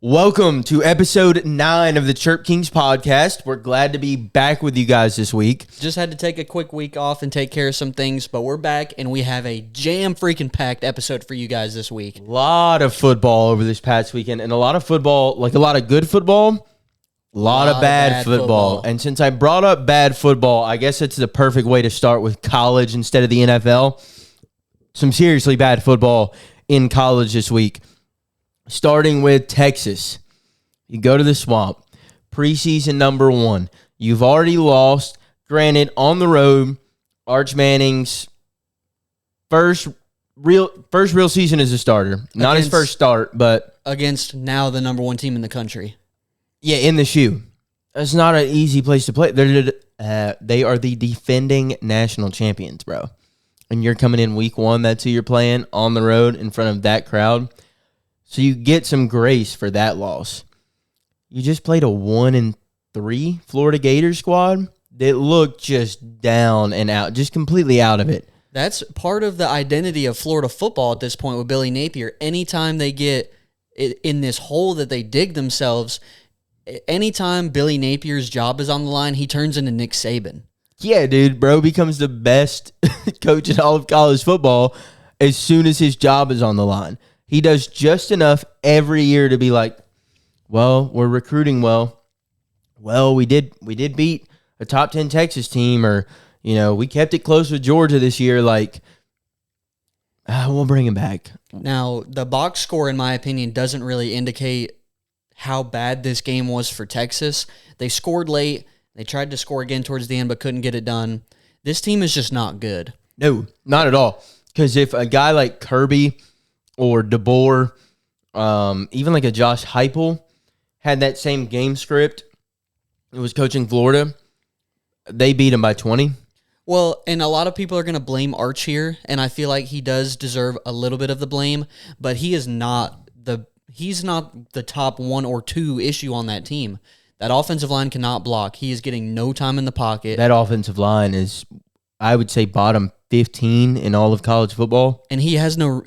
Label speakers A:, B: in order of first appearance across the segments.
A: Welcome to episode 9 of the Chirp Kings podcast. We're glad to be back with you guys this week.
B: Just had to take a quick week off and take care of some things, but we're back and we have a jam-freaking-packed episode for you guys this week.
A: A lot of football over this past weekend, and a lot of football, like a lot of good football, a lot of bad football. And since I brought up bad football, I guess it's the perfect way to start with college instead of the NFL. Some seriously bad football in college this week. Starting with Texas. You go to the Swamp. Preseason number 1. You've already lost. Granted, on the road, Arch Manning's first real season as a starter. Not his first start, but
B: against now the number 1 team in the country.
A: Yeah, in the shoe. That's not an easy place to play. They are the defending national champions, bro. And you're coming in week 1. That's who you're playing on the road in front of that crowd. So you get some grace for that loss. You just played a 1-3 Florida Gators squad that looked just down and out, just completely out of it.
B: That's part of the identity of Florida football at this point with Billy Napier. Anytime they get in this hole that they dig themselves, anytime Billy Napier's job is on the line, he turns into Nick Saban.
A: Yeah, dude, bro becomes the best coach in all of college football as soon as his job is on the line. He does just enough every year to be like, well, we're recruiting well. Well, we did beat a top 10 Texas team, or, we kept it close with Georgia this year. Like, we'll bring him back.
B: Now, the box score, in my opinion, doesn't really indicate how bad this game was for Texas. They scored late. They tried to score again towards the end, but couldn't get it done. This team is just not good.
A: No, not at all. Because if a guy like Kirby or DeBoer, even like a Josh Heupel, had that same game script, it was coaching Florida, they beat him by 20.
B: Well, and a lot of people are going to blame Arch here, and I feel like he does deserve a little bit of the blame, but he's not the top 1 or 2 issue on that team. That offensive line cannot block. He is getting no time in the pocket.
A: That offensive line is, I would say, bottom 15 in all of college football.
B: And he has no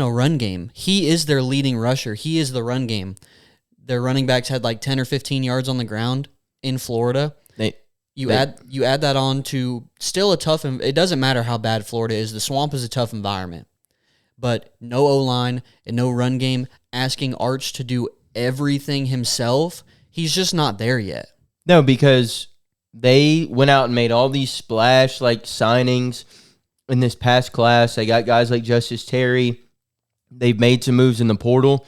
B: run game. He is their leading rusher. He is the run game. Their running backs had like 10 or 15 yards on the ground in Florida. You add that on to still a tough. It doesn't matter how bad Florida is. The Swamp is a tough environment, but no O-line and no run game. Asking Arch to do everything himself, he's just not there yet.
A: No, because they went out and made all these splash signings in this past class. They got guys like Justice Terry. They've made some moves in the portal.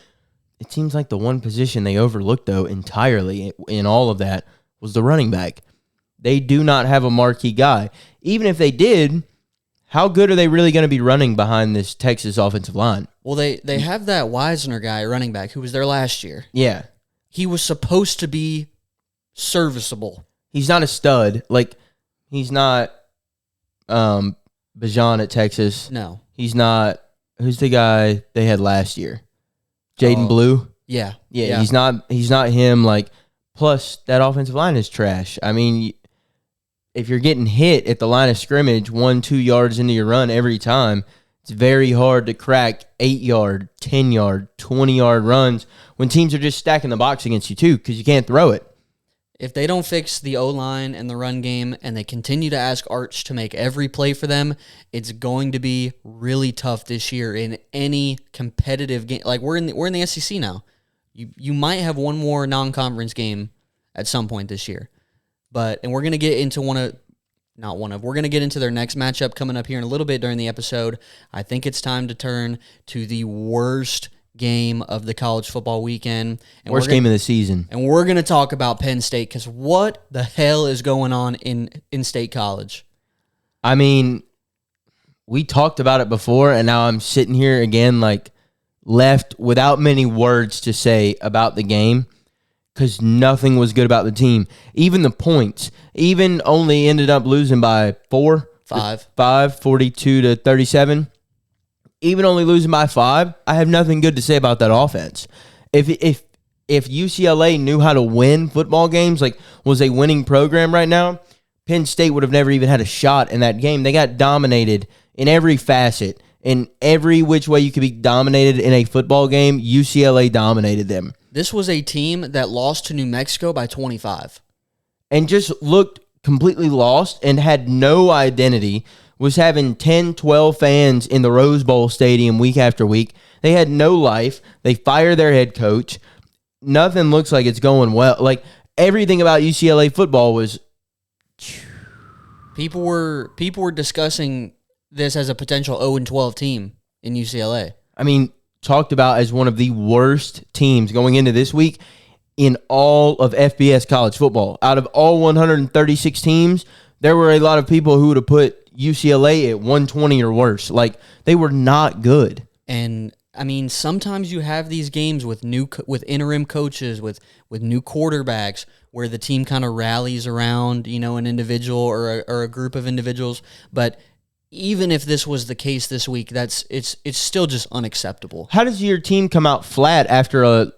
A: It seems like the one position they overlooked, though, entirely in all of that was the running back. They do not have a marquee guy. Even if they did, how good are they really going to be running behind this Texas offensive line?
B: Well, they have that Wisner guy, running back, who was there last year.
A: Yeah.
B: He was supposed to be serviceable.
A: He's not a stud. He's not Bijan at Texas.
B: No.
A: He's not. Who's the guy they had last year? Jaden Blue?
B: Yeah.
A: Yeah. He's not him. Plus, that offensive line is trash. I mean, if you're getting hit at the line of scrimmage 1-2 yards into your run every time, it's very hard to crack 8-yard, 10-yard, 20-yard runs when teams are just stacking the box against you, too, because you can't throw it.
B: If they don't fix the O-line and the run game and they continue to ask Arch to make every play for them, it's going to be really tough this year in any competitive game. We're in the SEC now. You might have one more non-conference game at some point this year. And we're going to get into we're going to get into their next matchup coming up here in a little bit during the episode. I think it's time to turn to the worst game of the college football weekend.
A: Worst game of the season.
B: And we're going to talk about Penn State, because what the hell is going on in State College?
A: I mean, we talked about it before, and now I'm sitting here again, left without many words to say about the game, because nothing was good about the team. Even the points, even only ended up losing by
B: 5,
A: 42-37. Even only losing by 5, I have nothing good to say about that offense. If UCLA knew how to win football games, was a winning program right now, Penn State would have never even had a shot in that game. They got dominated in every facet. In every which way you could be dominated in a football game, UCLA dominated them.
B: This was a team that lost to New Mexico by 25.
A: And just looked completely lost and had no identity, was having 10, 12 fans in the Rose Bowl stadium week after week. They had no life. They fired their head coach. Nothing looks like it's going well. Like, everything about UCLA football was...
B: People were discussing this as a potential 0-12 team in UCLA.
A: I mean, talked about as one of the worst teams going into this week in all of FBS college football. Out of all 136 teams, there were a lot of people who would have put UCLA at 120 or worse. Like, they were not good.
B: And I mean, sometimes you have these games with interim coaches, with new quarterbacks, where the team kind of rallies around, an individual or a group of individuals. But even if this was the case this week, it's still just unacceptable.
A: How does your team come out flat after a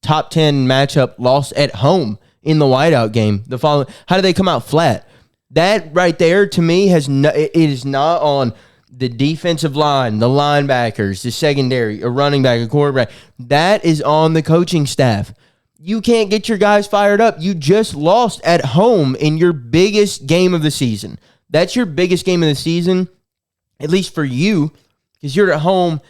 A: top 10 matchup loss at home in the whiteout game? How do they come out flat? That right there, to me, it is not on the defensive line, the linebackers, the secondary, a running back, a quarterback. That is on the coaching staff. You can't get your guys fired up. You just lost at home in your biggest game of the season. That's your biggest game of the season, at least for you, because you're at home,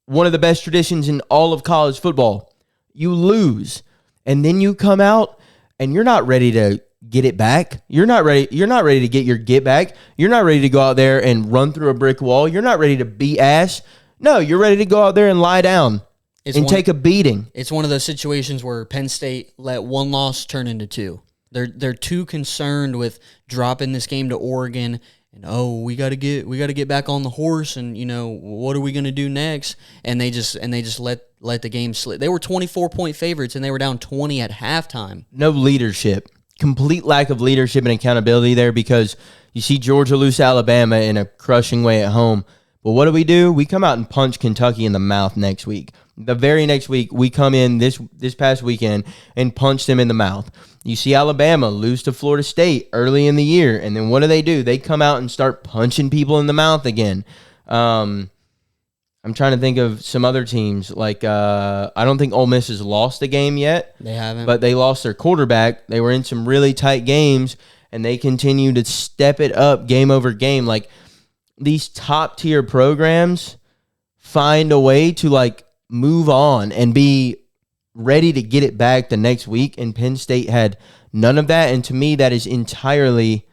A: one of the best traditions in all of college football. You lose, and then you come out, and you're not ready to get it back. You're not ready to get your get back. You're not ready to go out there and run through a brick wall. You're not ready to beat ass. No, you're ready to go out there and lie down and take a beating.
B: It's one of those situations where Penn State let one loss turn into two. They're too concerned with dropping this game to Oregon and we got to get back on the horse and what are we going to do next? And they just let the game slip. They were 24-point favorites and they were down 20 at halftime.
A: No leadership. Complete lack of leadership and accountability there, because you see Georgia lose to Alabama in a crushing way at home. But what do? We come out and punch Kentucky in the mouth next week. The very next week, we come in this past weekend and punch them in the mouth. You see Alabama lose to Florida State early in the year, and then what do? They come out and start punching people in the mouth again. I'm trying to think of some other teams. Like, I don't think Ole Miss has lost a game yet.
B: They haven't.
A: But they lost their quarterback. They were in some really tight games, and they continue to step it up game over game. Like, these top-tier programs find a way to, move on and be ready to get it back the next week, and Penn State had none of that. And to me, that is entirely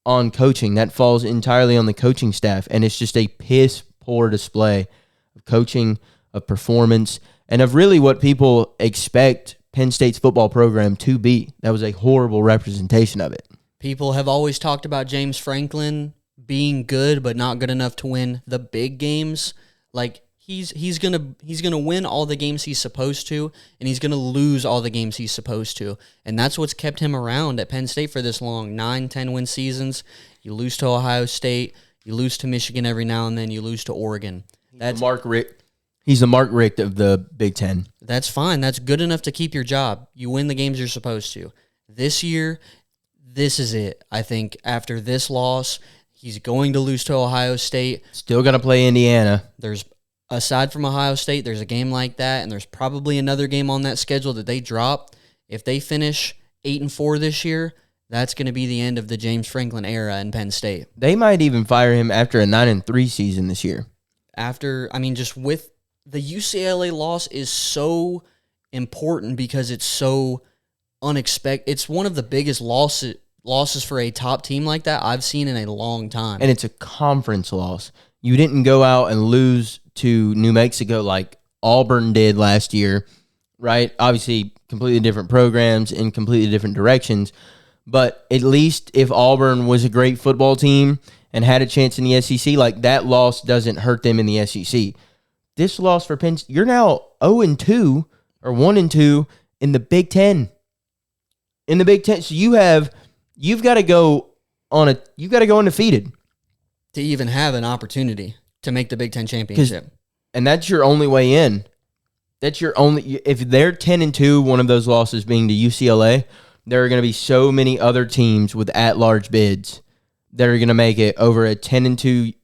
A: on coaching. That falls entirely on the coaching staff, and it's just a piss-poor display of coaching, of performance, and of really what people expect Penn State's football program to be. That was a horrible representation of it.
B: People have always talked about James Franklin being good, but not good enough to win the big games. Like, he's gonna win all the games he's supposed to, and he's gonna lose all the games he's supposed to, and that's what's kept him around at Penn State for this long. 9-10 win seasons. You lose to Ohio State, you lose to Michigan every now and then, you lose to Oregon.
A: That's Mark Richt. He's the Mark Richt of the Big Ten.
B: That's fine. That's good enough to keep your job. You win the games you're supposed to. This year, this is it. I think after this loss, he's going to lose to Ohio State.
A: Still going to play Indiana.
B: Aside from Ohio State, there's a game like that, and there's probably another game on that schedule that they drop. If they finish 8-4 this year, that's going to be the end of the James Franklin era in Penn State.
A: They might even fire him after a 9-3 season this year.
B: Just with the UCLA loss is so important because it's so unexpected. It's one of the biggest losses for a top team like that I've seen in a long time.
A: And it's a conference loss. You didn't go out and lose to New Mexico like Auburn did last year, right? Obviously, completely different programs in completely different directions. But at least if Auburn was a great football team and had a chance in the SEC, that loss doesn't hurt them in the SEC. This loss for Penn State, you're now 0-2 or 1-2 in the Big Ten. In the Big Ten, so you've got to go undefeated
B: to even have an opportunity to make the Big Ten championship.
A: And that's your only way in. That's your only. If they're 10-2, one of those losses being to UCLA, there are going to be so many other teams with at-large bids that are going to make it over a 10-2.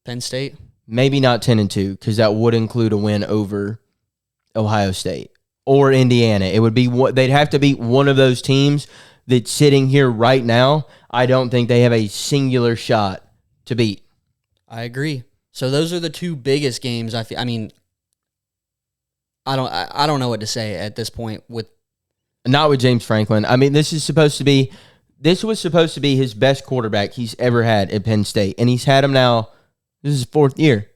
B: Penn State?
A: Maybe not 10-2, because that would include a win over Ohio State. or Indiana. It would be they'd have to beat one of those teams that's sitting here right now. I don't think they have a singular shot to beat.
B: I agree. So those are the two biggest games. I don't know what to say at this point with.
A: Not with James Franklin. I mean, this was supposed to be his best quarterback he's ever had at Penn State, and he's had him now. This is his 4th year.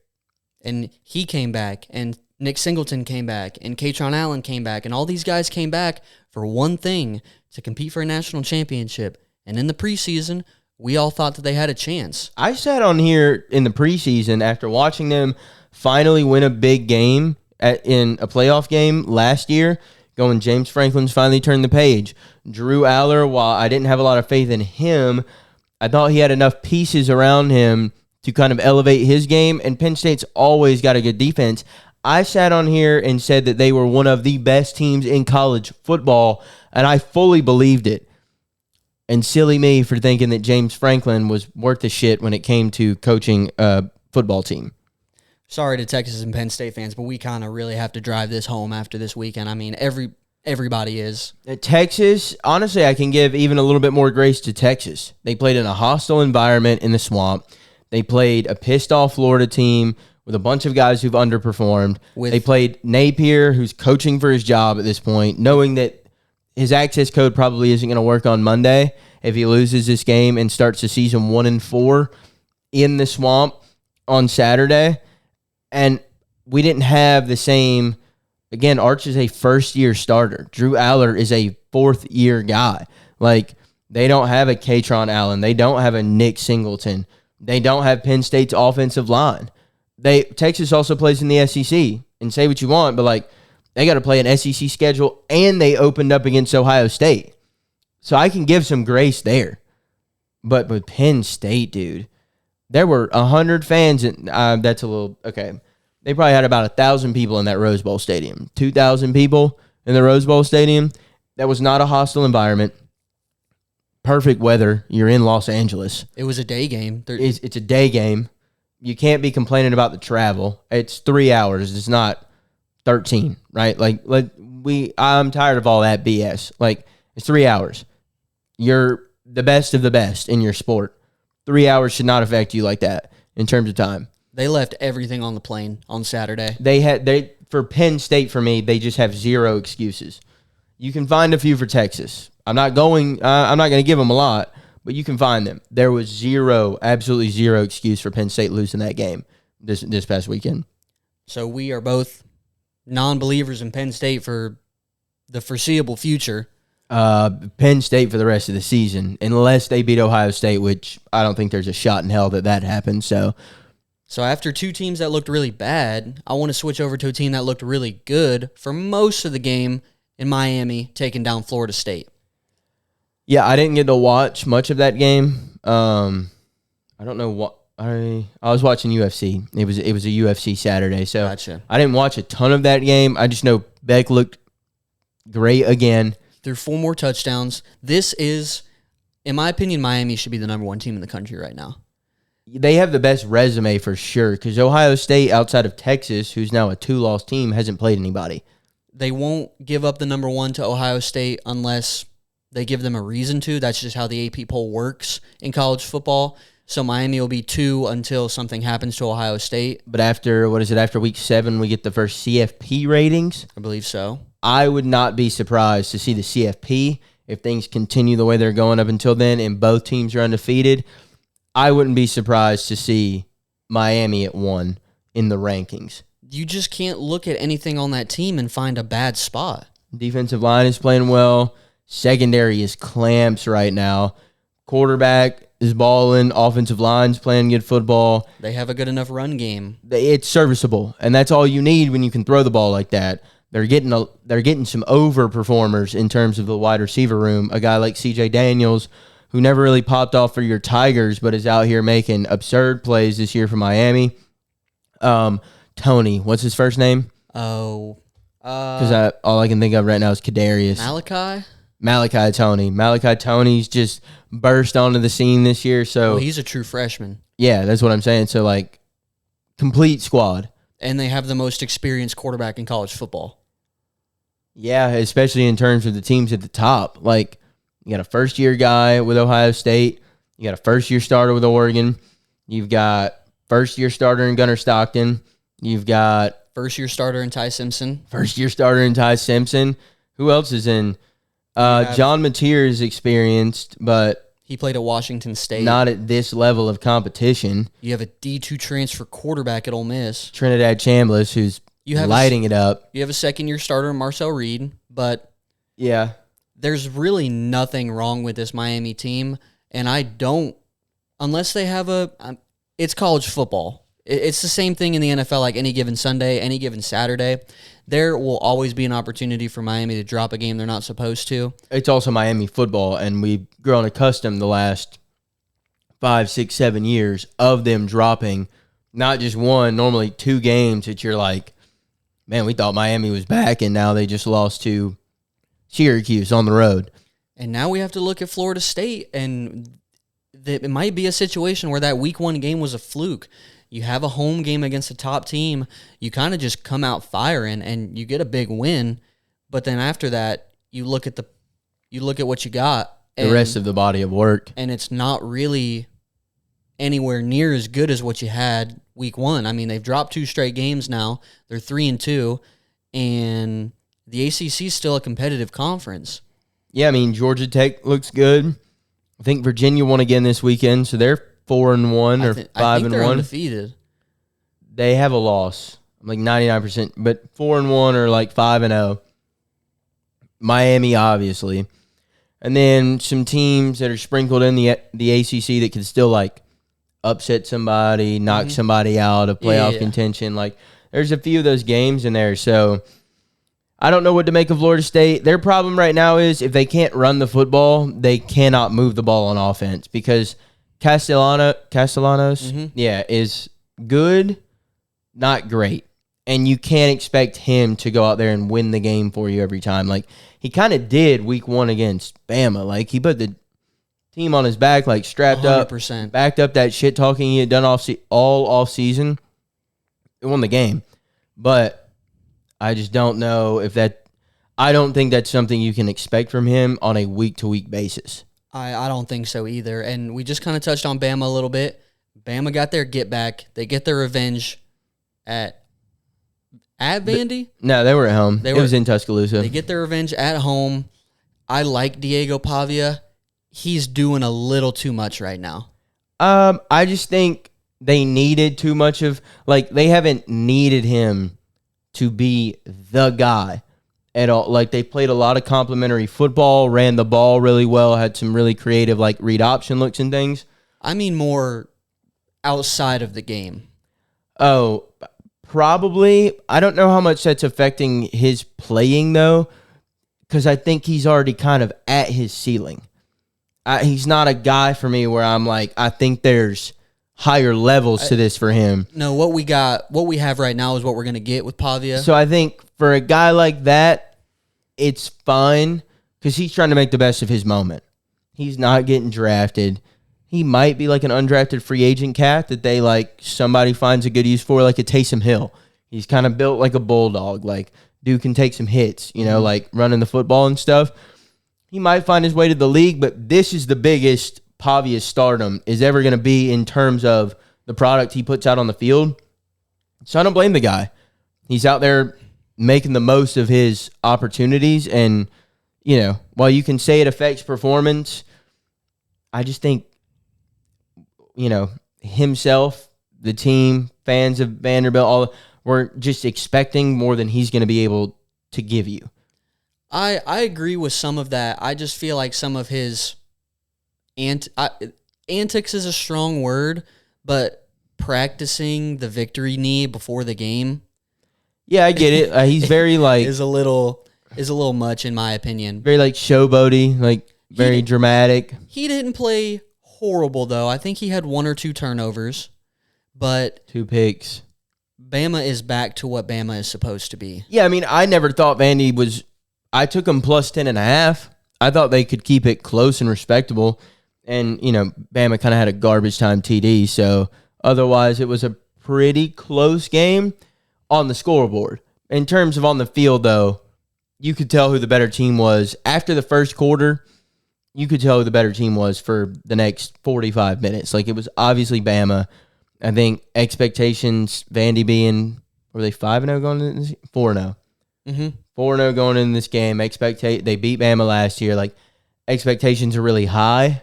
B: And he came back, and Nick Singleton came back, and Katron Allen came back, and all these guys came back for one thing, to compete for a national championship. And in the preseason, we all thought that they had a chance.
A: I sat on here in the preseason after watching them finally win a big game in a playoff game last year, going, James Franklin's finally turned the page. Drew Aller, while I didn't have a lot of faith in him, I thought he had enough pieces around him to kind of elevate his game, and Penn State's always got a good defense. I sat on here and said that they were one of the best teams in college football, and I fully believed it. And silly me for thinking that James Franklin was worth the shit when it came to coaching a football team.
B: Sorry to Texas and Penn State fans, but we kind of really have to drive this home after this weekend. I mean, everybody is.
A: At Texas, honestly, I can give even a little bit more grace to Texas. They played in a hostile environment in the swamp. They played a pissed-off Florida team with a bunch of guys who've underperformed. They played Napier, who's coaching for his job at this point, knowing that his access code probably isn't going to work on Monday if he loses this game and starts the season 1-4 in the swamp on Saturday. And we didn't have the same. Again, Arch is a first-year starter. Drew Aller is a 4th-year guy. Like, they don't have a Katron Allen. They don't have a Nick Singleton. They don't have Penn State's offensive line. Texas also plays in the SEC, and say what you want, but like they got to play an SEC schedule, and they opened up against Ohio State. So I can give some grace there. But with Penn State, dude, there were 100 fans, and that's a little, okay. They probably had about 1,000 people in that Rose Bowl stadium. 2,000 people in the Rose Bowl stadium. That was not a hostile environment. Perfect weather. You're in Los Angeles.
B: It was a day game.
A: It's a day game. You can't be complaining about the travel. It's 3 hours. It's not 13, right? I'm tired of all that BS. Like, it's 3 hours. You're the best of the best in your sport. 3 hours should not affect you like that in terms of time.
B: They left everything on the plane on Saturday.
A: For Penn State, for me, they just have zero excuses. You can find a few for Texas. I'm not going to give them a lot, but you can find them. There was absolutely zero excuse for Penn State losing that game this past weekend.
B: So we are both non-believers in Penn State for the foreseeable future.
A: Penn State for the rest of the season, unless they beat Ohio State, which I don't think there's a shot in hell that happens. So
B: after two teams that looked really bad, I want to switch over to a team that looked really good for most of the game in Miami, taking down Florida State.
A: Yeah, I didn't get to watch much of that game. I don't know what I was watching UFC. It was a UFC Saturday, so
B: gotcha.
A: I didn't watch a ton of that game. I just know Beck looked great again.
B: Threw 4 more touchdowns. This is, in my opinion, Miami should be the number 1 team in the country right now.
A: They have the best resume for sure, because Ohio State, outside of Texas, who's now a 2-loss team, hasn't played anybody.
B: They won't give up the number 1 to Ohio State unless they give them a reason to. That's just how the AP poll works in college football. So Miami will be 2 until something happens to Ohio State.
A: But after week 7, we get the first CFP ratings?
B: I believe so.
A: I would not be surprised to see the CFP if things continue the way they're going up until then and both teams are undefeated. I wouldn't be surprised to see Miami at 1 in the rankings.
B: You just can't look at anything on that team and find a bad spot.
A: Defensive line is playing well. Secondary is clamps right now. Quarterback is balling. Offensive line's playing good football.
B: They have a good enough run game.
A: It's serviceable, and that's all you need when you can throw the ball like that. They're getting some overperformers in terms of the wide receiver room. A guy like C.J. Daniels, who never really popped off for your Tigers, but is out here making absurd plays this year for Miami. Tony, what's his first name?
B: Oh,
A: because all I can think of right now is Kadarius. Malachi Tony. Malachi Tony's just burst onto the scene this year. So
B: he's a true freshman.
A: Yeah, that's what I'm saying. So, like, complete squad.
B: And they have the most experienced quarterback in college football.
A: Yeah, especially in terms of the teams at the top. Like, you got a first-year guy with Ohio State. You got a first-year starter with Oregon. You've got first-year starter in Gunnar Stockton. You've got
B: first-year starter in Ty Simpson.
A: First-year starter in Ty Simpson. Who else is in? John Mateer is experienced, but
B: he played at Washington State.
A: Not at this level of competition.
B: You have a D2 transfer quarterback at Ole Miss.
A: Trinidad Chambliss, who's lighting it up.
B: You have a second-year starter in Marcel Reed, but
A: yeah,
B: there's really nothing wrong with this Miami team, and I don't, unless they have it's college football. It's the same thing in the NFL, like any given Sunday, any given Saturday. There will always be an opportunity for Miami to drop a game they're not supposed to.
A: It's also Miami football, and we've grown accustomed the last 5, 6, 7 years of them dropping not just one, normally 2 games that you're like, man, we thought Miami was back, and now they just lost to Syracuse on the road.
B: And now we have to look at Florida State, and it might be a situation where that week 1 game was a fluke. You have a home game against a top team, you kind of just come out firing, and you get a big win. But then after that, you look at what you got,
A: the rest of the body of work,
B: and it's not really anywhere near as good as what you had week 1. I mean, they've dropped 2 straight games now. They're 3-2, and the ACC is still a competitive conference.
A: Yeah, I mean, Georgia Tech looks good. I think Virginia won again this weekend, so they're 4-1 or 5-1.
B: I think they're undefeated.
A: They have a loss, like 99%, but 4-1 or like 5-0. Miami, obviously, and then some teams that are sprinkled in the ACC that can still like upset somebody, knock somebody out of playoff contention. Like, there's a few of those games in there. So I don't know what to make of Florida State. Their problem right now is if they can't run the football, they cannot move the ball on offense because Castellanos, is good, not great. And you can't expect him to go out there and win the game for you every time. Like, he kind of did week 1 against Bama. Like, he put the team on his back, like strapped
B: 100%.
A: up, backed up that shit talking he had done all off season. It won the game. But I just don't know if I don't think that's something you can expect from him on a week-to-week basis.
B: I don't think so either. And we just kind of touched on Bama a little bit. Bama got their get back. They get their revenge at Vandy?
A: No, they were at home. It was in Tuscaloosa.
B: They get their revenge at home. I like Diego Pavia. He's doing a little too much right now.
A: I just think they needed too much of, like, they haven't needed him to be the guy at all. Like, they played a lot of complimentary football, ran the ball really well, had some really creative, like, read option looks and things.
B: I mean more outside of the game.
A: Oh, probably. I don't know how much that's affecting his playing, though, because I think he's already kind of at his ceiling. He's not a guy for me where I'm like, I think there's higher levels to this for him.
B: No, what we have right now is what we're going to get with Pavia.
A: So I think for a guy like that, it's fine because he's trying to make the best of his moment. He's not getting drafted. He might be like an undrafted free agent cat that they like somebody finds a good use for, like a Taysom Hill. He's kind of built like a bulldog. Like, dude can take some hits, like running the football and stuff. He might find his way to the league, but this is the biggest Pavia's stardom is ever going to be in terms of the product he puts out on the field. So I don't blame the guy. He's out there making the most of his opportunities. And, while you can say it affects performance, I just think, himself, the team, fans of Vanderbilt, we're just expecting more than he's going to be able to give you.
B: I agree with some of that. I just feel like some of his antics is a strong word, but practicing the victory knee before the game.
A: Yeah, I get it. He's very like
B: is a little much in my opinion.
A: Very like showboaty, like very dramatic.
B: He didn't play horrible though. I think he had 1 or 2 turnovers, but
A: 2 picks.
B: Bama is back to what Bama is supposed to be.
A: Yeah, I mean, I never thought Vandy was. I took them plus 10.5. I thought they could keep it close and respectable. And, Bama kind of had a garbage time TD. So, otherwise, it was a pretty close game on the scoreboard. In terms of on the field, though, you could tell who the better team was. After the first quarter, you could tell who the better team was for the next 45 minutes. Like, it was obviously Bama. I think expectations, Vandy being, were they 5-0 going into this? 4-0.
B: Mm-hmm.
A: 4-0 going into this game. They beat Bama last year. Like, expectations are really high,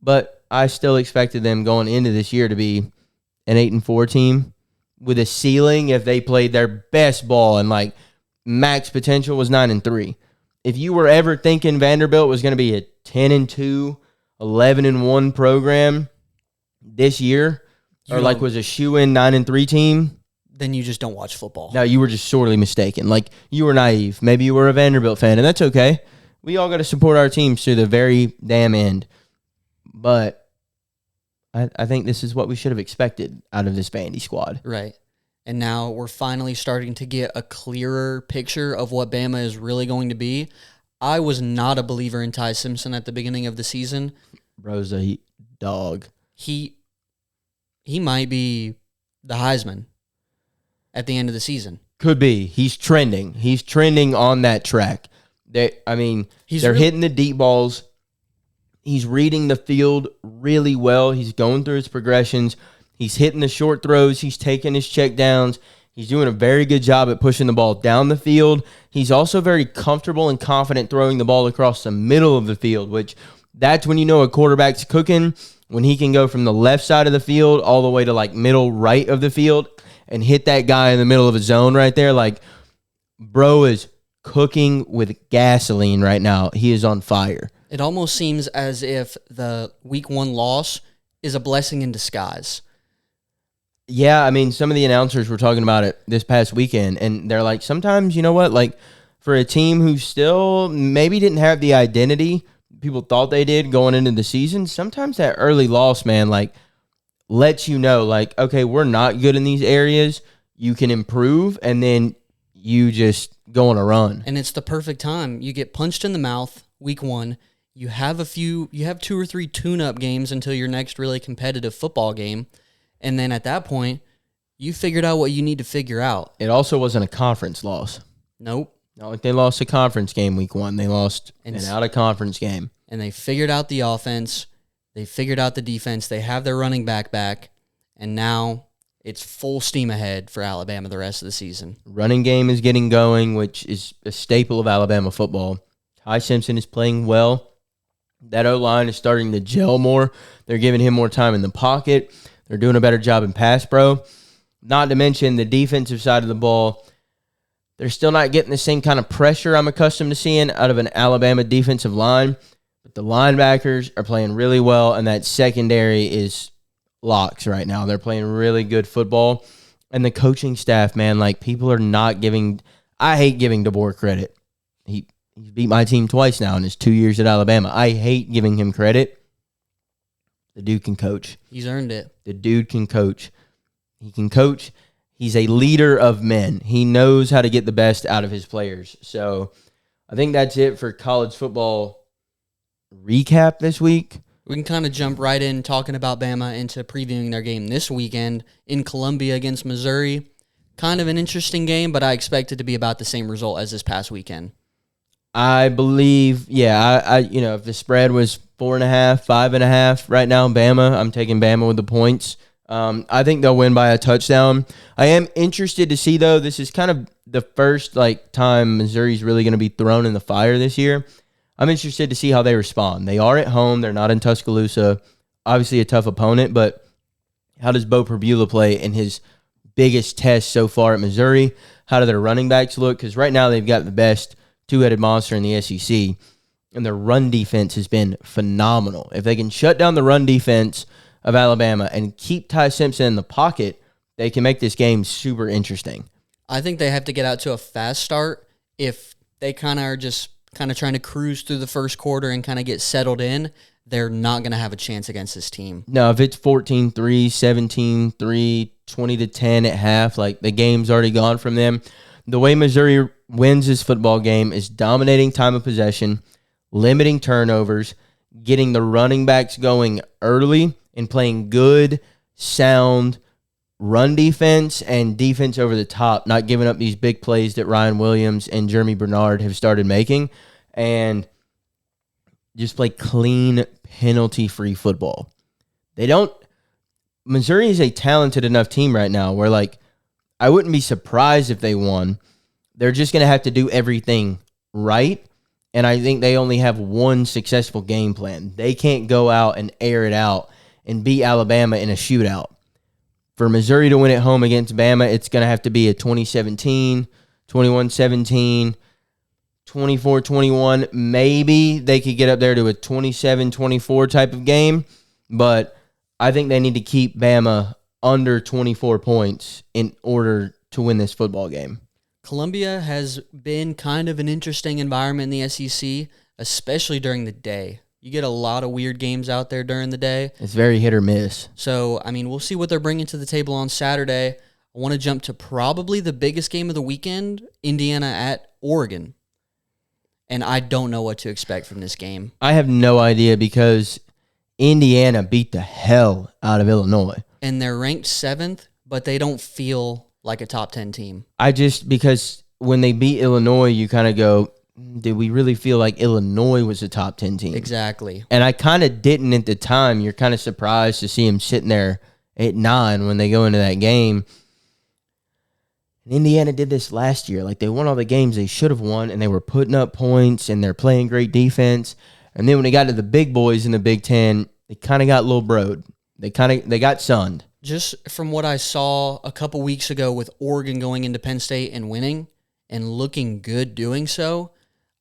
A: but I still expected them going into this year to be an 8-4 team with a ceiling if they played their best ball, and like max potential was 9-3. If you were ever thinking Vanderbilt was going to be a 10-2, 11-1 program this year, or like was a shoe-in 9-3 team,
B: then you just don't watch football.
A: No, you were just sorely mistaken. Like, you were naive. Maybe you were a Vanderbilt fan, and that's okay. We all got to support our teams to the very damn end. But I think this is what we should have expected out of this Vandy squad.
B: Right. And now we're finally starting to get a clearer picture of what Bama is really going to be. I was not a believer in Ty Simpson at the beginning of the season.
A: Bro's a dog.
B: He might be the Heisman at the end of the season.
A: Could be. He's trending. He's trending on that track. They're hitting the deep balls. He's reading the field really well. He's going through his progressions. He's hitting the short throws. He's taking his check downs. He's doing a very good job at pushing the ball down the field. He's also very comfortable and confident throwing the ball across the middle of the field, which that's when you know a quarterback's cooking, when he can go from the left side of the field all the way to like middle right of the field and hit that guy in the middle of a zone right there. Like, bro is cooking with gasoline right now. He is on fire.
B: It almost seems as if the week 1 loss is a blessing in disguise.
A: Yeah, I mean, some of the announcers were talking about it this past weekend, and they're like, sometimes, you know what, like, for a team who still maybe didn't have the identity people thought they did going into the season, sometimes that early loss, man, like, lets you know, like, okay, we're not good in these areas. You can improve, and then you just go on a run.
B: And it's the perfect time. You get punched in the mouth week 1. You have 2 or 3 tune-up games until your next really competitive football game. And then at that point, you figured out what you need to figure out.
A: It also wasn't a conference loss.
B: Nope.
A: Not like they lost a conference game week 1. They lost an out-of-conference game.
B: And they figured out the offense. They figured out the defense. They have their running back. And now it's full steam ahead for Alabama the rest of the season.
A: Running game is getting going, which is a staple of Alabama football. Ty Simpson is playing well. That O-line is starting to gel more. They're giving him more time in the pocket. They're doing a better job in pass pro. Not to mention the defensive side of the ball. They're still not getting the same kind of pressure I'm accustomed to seeing out of an Alabama defensive line. But the linebackers are playing really well, and that secondary is locks right now. They're playing really good football. And the coaching staff, man, like, people are not giving – I hate giving DeBoer credit. He's beat my team twice now in his 2 years at Alabama. I hate giving him credit. The dude can coach.
B: He's earned it.
A: The dude can coach. He can coach. He's a leader of men. He knows how to get the best out of his players. So I think that's it for college football recap this week.
B: We can kind of jump right in talking about Bama into previewing their game this weekend in Columbia against Missouri. Kind of an interesting game, but I expect it to be about the same result as this past weekend.
A: I believe, I if the spread was 4.5, 5.5 right now, Bama, I'm taking Bama with the points. I think they'll win by a touchdown. I am interested to see, though, this is kind of the first time Missouri's really going to be thrown in the fire this year. I'm interested to see how they respond. They are at home. They're not in Tuscaloosa. Obviously a tough opponent, but how does Bo Perbula play in his biggest test so far at Missouri? How do their running backs look? Because right now they've got the best two-headed monster in the SEC, and their run defense has been phenomenal. If they can shut down the run defense of Alabama and keep Ty Simpson in the pocket, they can make this game super interesting.
B: I think they have to get out to a fast start. If they kind of are just kind of trying to cruise through the first quarter and kind of get settled in, they're not going to have a chance against this team.
A: No, if it's 14-3, 17-3, 20-10 at half, the game's already gone from them. The way Missouri wins this football game is dominating time of possession, limiting turnovers, getting the running backs going early, and playing good, sound run defense and defense over the top, not giving up these big plays that Ryan Williams and Jeremy Bernard have started making, and just play clean, penalty-free football. Missouri is a talented enough team right now where, like, I wouldn't be surprised if they won. They're just going to have to do everything right, and I think they only have one successful game plan. They can't go out and air it out and beat Alabama in a shootout. For Missouri to win at home against Bama, it's going to have to be a 2017, 21-17, 24-21. Maybe they could get up there to a 27-24 type of game, but I think they need to keep Bama under 24 points in order to win this football game.
B: Columbia has been kind of an interesting environment in the SEC, especially during the day. You get a lot of weird games out there during the day.
A: It's very hit or miss.
B: So, I mean, we'll see what they're bringing to the table on Saturday. I want to jump to probably the biggest game of the weekend, Indiana at Oregon. And I don't know what to expect from this game.
A: I have no idea because Indiana beat the hell out of Illinois.
B: And they're ranked 7th, but they don't feel like a top 10 team.
A: Because when they beat Illinois, you kind of go, did we really feel like Illinois was a top 10 team?
B: Exactly.
A: And I kind of didn't at the time. You're kind of surprised to see them sitting there at 9 when they go into that game. And Indiana did this last year. Like, they won all the games they should have won, and they were putting up points, and they're playing great defense. And then when they got to the big boys in the Big Ten, they kind of got little broed. They got sunned.
B: Just from what I saw a couple weeks ago with Oregon going into Penn State and winning and looking good doing so,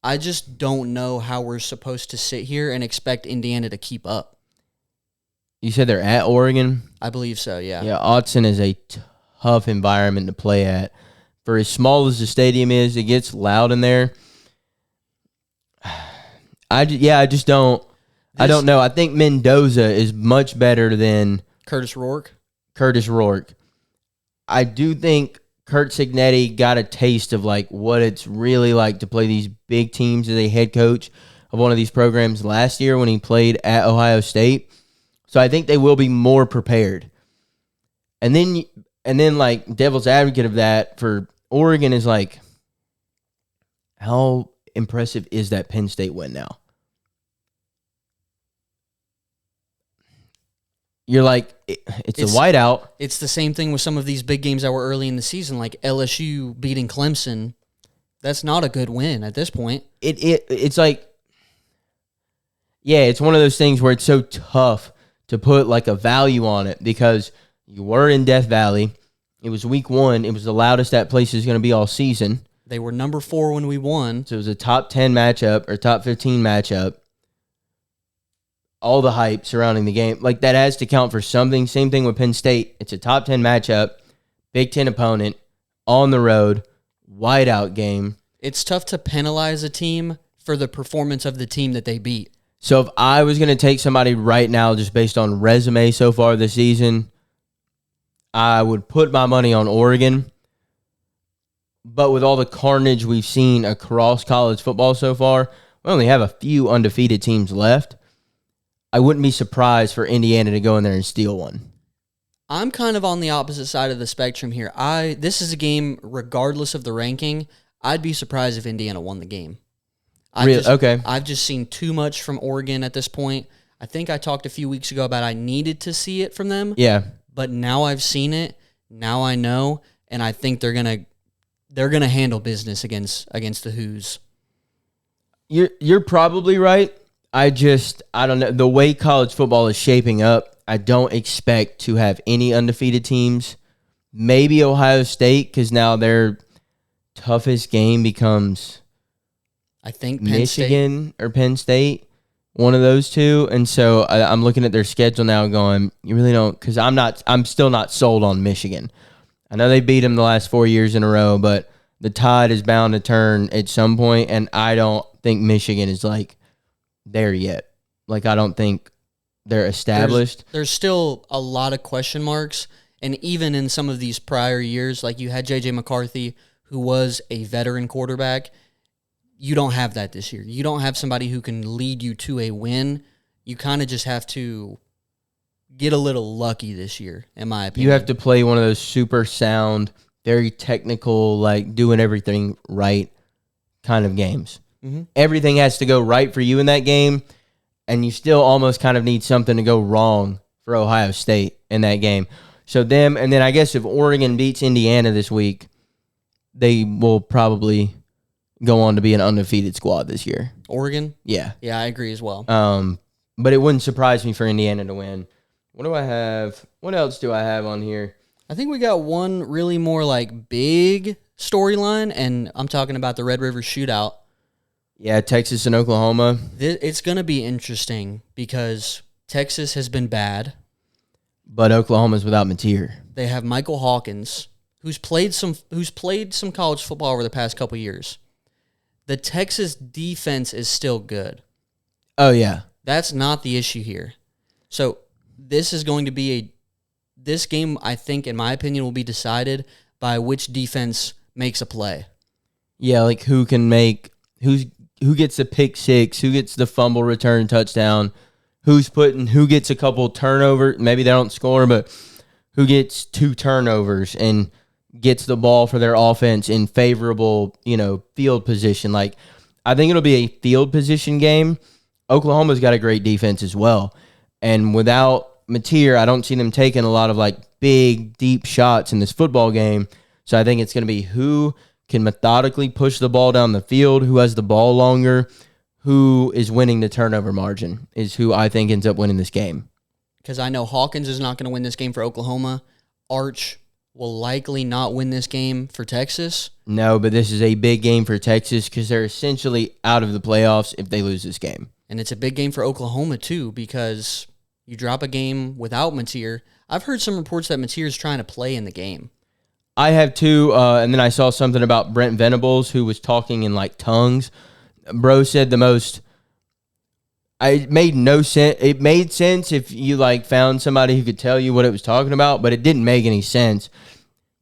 B: I just don't know how we're supposed to sit here and expect Indiana to keep up.
A: You said they're at Oregon?
B: I believe so, yeah.
A: Yeah, Autzen is a tough environment to play at. For as small as the stadium is, it gets loud in there. I just don't know. I think Mendoza is much better than
B: Curtis Rourke.
A: I do think Kurt Cignetti got a taste of like what it's really like to play these big teams as a head coach of one of these programs last year when he played at Ohio State. So I think they will be more prepared. And then like devil's advocate of that for Oregon is like, how impressive is that Penn State win now? You're like, it's a whiteout.
B: It's the same thing with some of these big games that were early in the season, like LSU beating Clemson. That's not a good win at this point.
A: It's like, yeah, it's one of those things where it's so tough to put like a value on it because you were in Death Valley. It was week 1. It was the loudest that place is going to be all season.
B: They were number 4 when we won.
A: So it was a top 10 matchup or top 15 matchup. All the hype surrounding the game. Like, that has to count for something. Same thing with Penn State. It's a top 10 matchup, Big Ten opponent, on the road, whiteout game.
B: It's tough to penalize a team for the performance of the team that they beat.
A: So if I was going to take somebody right now just based on resume so far this season, I would put my money on Oregon. But with all the carnage we've seen across college football so far, we only have a few undefeated teams left. I wouldn't be surprised for Indiana to go in there and steal one.
B: I'm kind of on the opposite side of the spectrum here. This is a game, regardless of the ranking, I'd be surprised if Indiana won the game.
A: Okay.
B: I've just seen too much from Oregon at this point. I think I talked a few weeks ago about I needed to see it from them.
A: Yeah.
B: But now I've seen it. Now I know, and I think they're gonna handle business against the Hoos.
A: You're probably right. I don't know. The way college football is shaping up, I don't expect to have any undefeated teams. Maybe Ohio State, because now their toughest game becomes,
B: I think,
A: Michigan or Penn State, one of those two. And so I'm looking at their schedule now going, you really don't, because I'm still not sold on Michigan. I know they beat them the last 4 years in a row, but the tide is bound to turn at some point, and I don't think Michigan is like there yet. Like, I don't think they're established.
B: There's still a lot of question marks, and even in some of these prior years, like you had J.J. McCarthy, who was a veteran quarterback. You don't have that this year. You don't have somebody who can lead you to a win. You kind of just have to get a little lucky this year, in my opinion.
A: You have to play one of those super sound, very technical, like doing everything right kind of games.
B: Mm-hmm.
A: Everything has to go right for you in that game, and you still almost kind of need something to go wrong for Ohio State in that game. So them, and then I guess if Oregon beats Indiana this week, they will probably go on to be an undefeated squad this year.
B: Oregon?
A: Yeah.
B: Yeah, I agree as well.
A: But it wouldn't surprise me for Indiana to win. What do I have? What else do I have on here?
B: I think we got one really more like big storyline, and I'm talking about the Red River Shootout.
A: Yeah, Texas and Oklahoma.
B: It's going to be interesting because Texas has been bad.
A: But Oklahoma's without Mateer.
B: They have Michael Hawkins, who's played some college football over the past couple years. The Texas defense is still good.
A: Oh, yeah.
B: That's not the issue here. So this is going to be this game, I think, in my opinion, will be decided by which defense makes a play.
A: Yeah, like who gets the pick six, who gets the fumble return touchdown, who gets a couple turnovers, maybe they don't score, but who gets 2 turnovers and gets the ball for their offense in favorable, field position. Like, I think it'll be a field position game. Oklahoma's got a great defense as well. And without Mateer, I don't see them taking a lot of like big, deep shots in this football game. So I think it's going to be who can methodically push the ball down the field, who has the ball longer, who is winning the turnover margin is who I think ends up winning this game.
B: Because I know Hawkins is not going to win this game for Oklahoma. Arch will likely not win this game for Texas.
A: No, but this is a big game for Texas because they're essentially out of the playoffs if they lose this game.
B: And it's a big game for Oklahoma, too, because you drop a game without Mateer. I've heard some reports that Mateer is trying to play in the game.
A: I have too, and then I saw something about Brent Venables who was talking in like tongues. Bro said the most. It made no sense. It made sense if you like found somebody who could tell you what it was talking about, but it didn't make any sense.